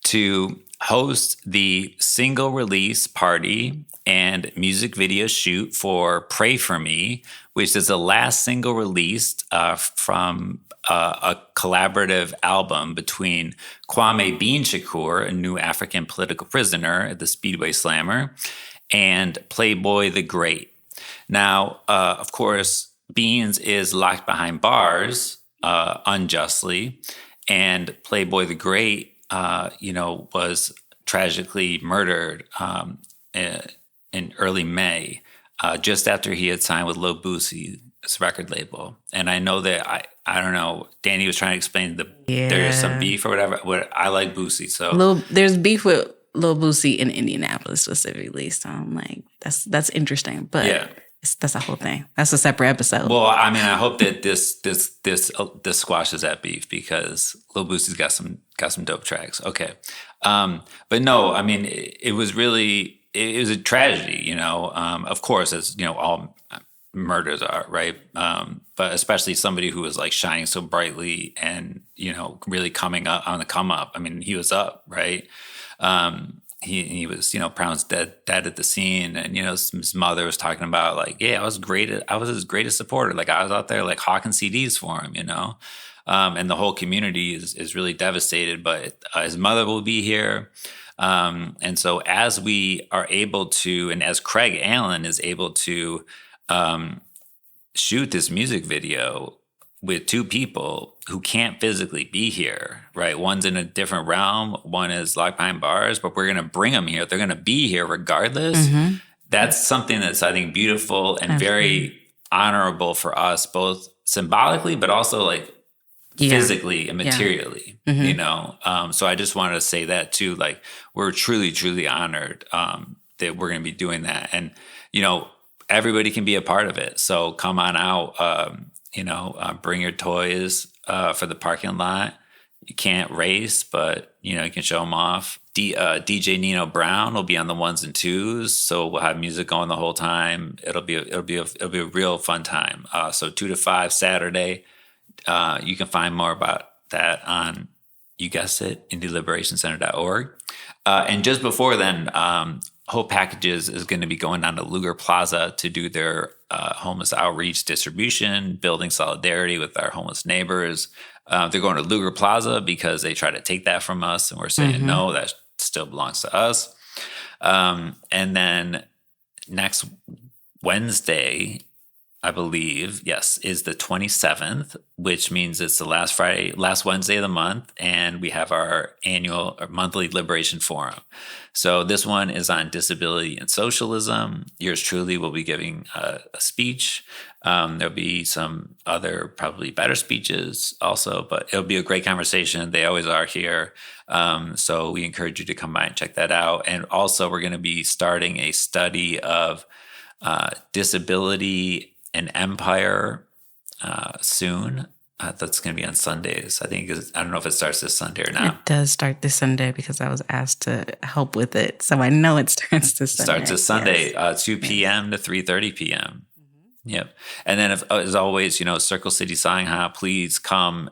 to host the single release party and music video shoot for Pray For Me, which is the last single released from a collaborative album between Kwame Bean Shakur, a new African political prisoner at the Speedway Slammer, and Playboy the Great. Now, of course, Beans is locked behind bars unjustly, and Playboy the Great, was tragically murdered in early May, just after he had signed with Lil Boosie record label. And I know that I don't know, Dani was trying to explain there is some beef or whatever. I like Boosie, so there's beef with Lil Boosie in Indianapolis specifically. So I'm like, that's interesting. But that's a whole thing. That's a separate episode. Well, I mean, I hope that this squashes that beef, because Lil Boosie's got some dope tracks. Okay. But no, I mean, it was a tragedy, you know, of course, as you know, all murders are, right? But especially somebody who was like shining so brightly and, you know, really coming up on the come up. I mean, he was up, right? He was, you know, pronounced dead at the scene. And, you know, his mother was talking about like, yeah, I was his greatest supporter. Like I was out there like hawking CDs for him, you know? And the whole community is really devastated, but his mother will be here. And so as we are able to, and as Craig Allen is able to shoot this music video with two people who can't physically be here, right? One's in a different realm, one is locked behind bars, but we're going to bring them here. They're going to be here regardless. Mm-hmm. That's something that's, I think, beautiful and very honorable for us, both symbolically, but also like physically and materially, you know? So I just wanted to say that too. Like, we're truly, truly honored that we're going to be doing that. And, you know, everybody can be a part of it. So come on out, you know, bring your toys for the parking lot. You can't race, but, you know, you can show them off. DJ Nino Brown will be on the 1s and 2s, so we'll have music going the whole time. It'll be a real fun time. So 2 to 5 Saturday. You can find more about that on, you guessed it, indyliberationcenter.org. And just before then, Hope Packages is going to be going down to Lugar Plaza to do their homeless outreach distribution, building solidarity with our homeless neighbors. They're going to Lugar Plaza because they try to take that from us, and we're saying, no, that still belongs to us. And then next Wednesday, I believe, yes, is the 27th, which means it's the last Wednesday of the month, and we have our monthly Liberation Forum. So this one is on disability and socialism. Yours truly will be giving a speech. There'll be some other probably better speeches also, but it'll be a great conversation. They always are here. So we encourage you to come by and check that out. And also we're going to be starting a study of disability and empire soon. That's going to be on Sundays. I don't know if it starts this Sunday or not. It does start this Sunday because I was asked to help with it. So I know it starts this Sunday. Starts this Sunday, 2 p.m. to 3:30 p.m. Yep. And then as always, you know, Circle City Sangha, please come,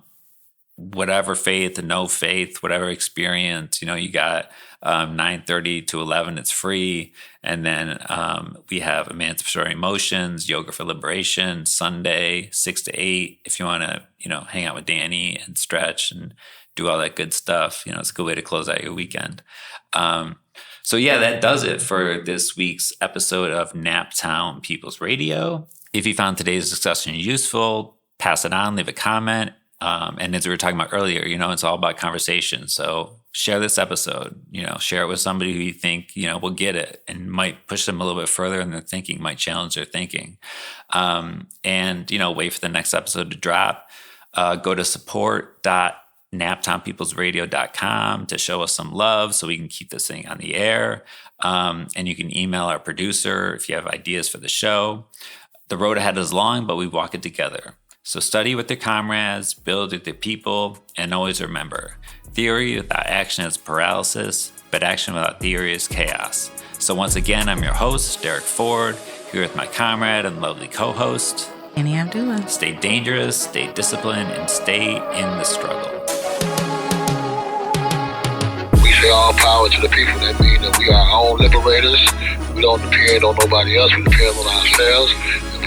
whatever faith and no faith, whatever experience, you know, you got 9:30 to 11, it's free. And then we have Emancipatory Emotions, Yoga for Liberation, Sunday, 6 to 8. If you want to, you know, hang out with Dani and stretch and do all that good stuff, you know, it's a good way to close out your weekend. So yeah, that does it for this week's episode of Naptown People's Radio. If you found today's discussion useful, pass it on, leave a comment. And as we were talking about earlier, you know, it's all about conversation. So share this episode, you know, share it with somebody who you think, you know, will get it and might push them a little bit further in their thinking, might challenge their thinking. And, you know, wait for the next episode to drop. Go to support.naptownpeoplesradio.com to show us some love so we can keep this thing on the air. And you can email our producer if you have ideas for the show. The road ahead is long, but we walk it together. So study with your comrades, build with your people, and always remember, theory without action is paralysis, but action without theory is chaos. So once again, I'm your host, Derek Ford, here with my comrade and lovely co-host, Indy Abdullah. Stay dangerous, stay disciplined, and stay in the struggle. We say all power to the people. That means that we are our own liberators. We don't depend on nobody else. We depend on ourselves.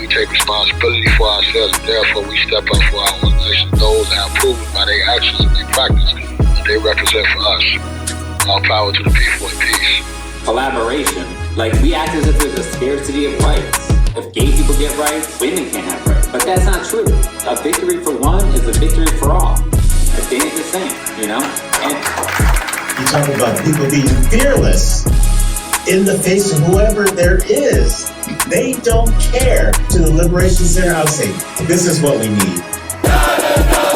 We take responsibility for ourselves, and therefore we step up for our organization. Those that have proven by their actions and their practice that they represent for us. All power to the people and peace. Collaboration. Like, we act as if there's a scarcity of rights. If gay people get rights, women can't have rights. But that's not true. A victory for one is a victory for all. At the end of the same, you know? And you talk about people being fearless in the face of whoever there is. They don't care. To the Liberation Center, I would say, this is what we need.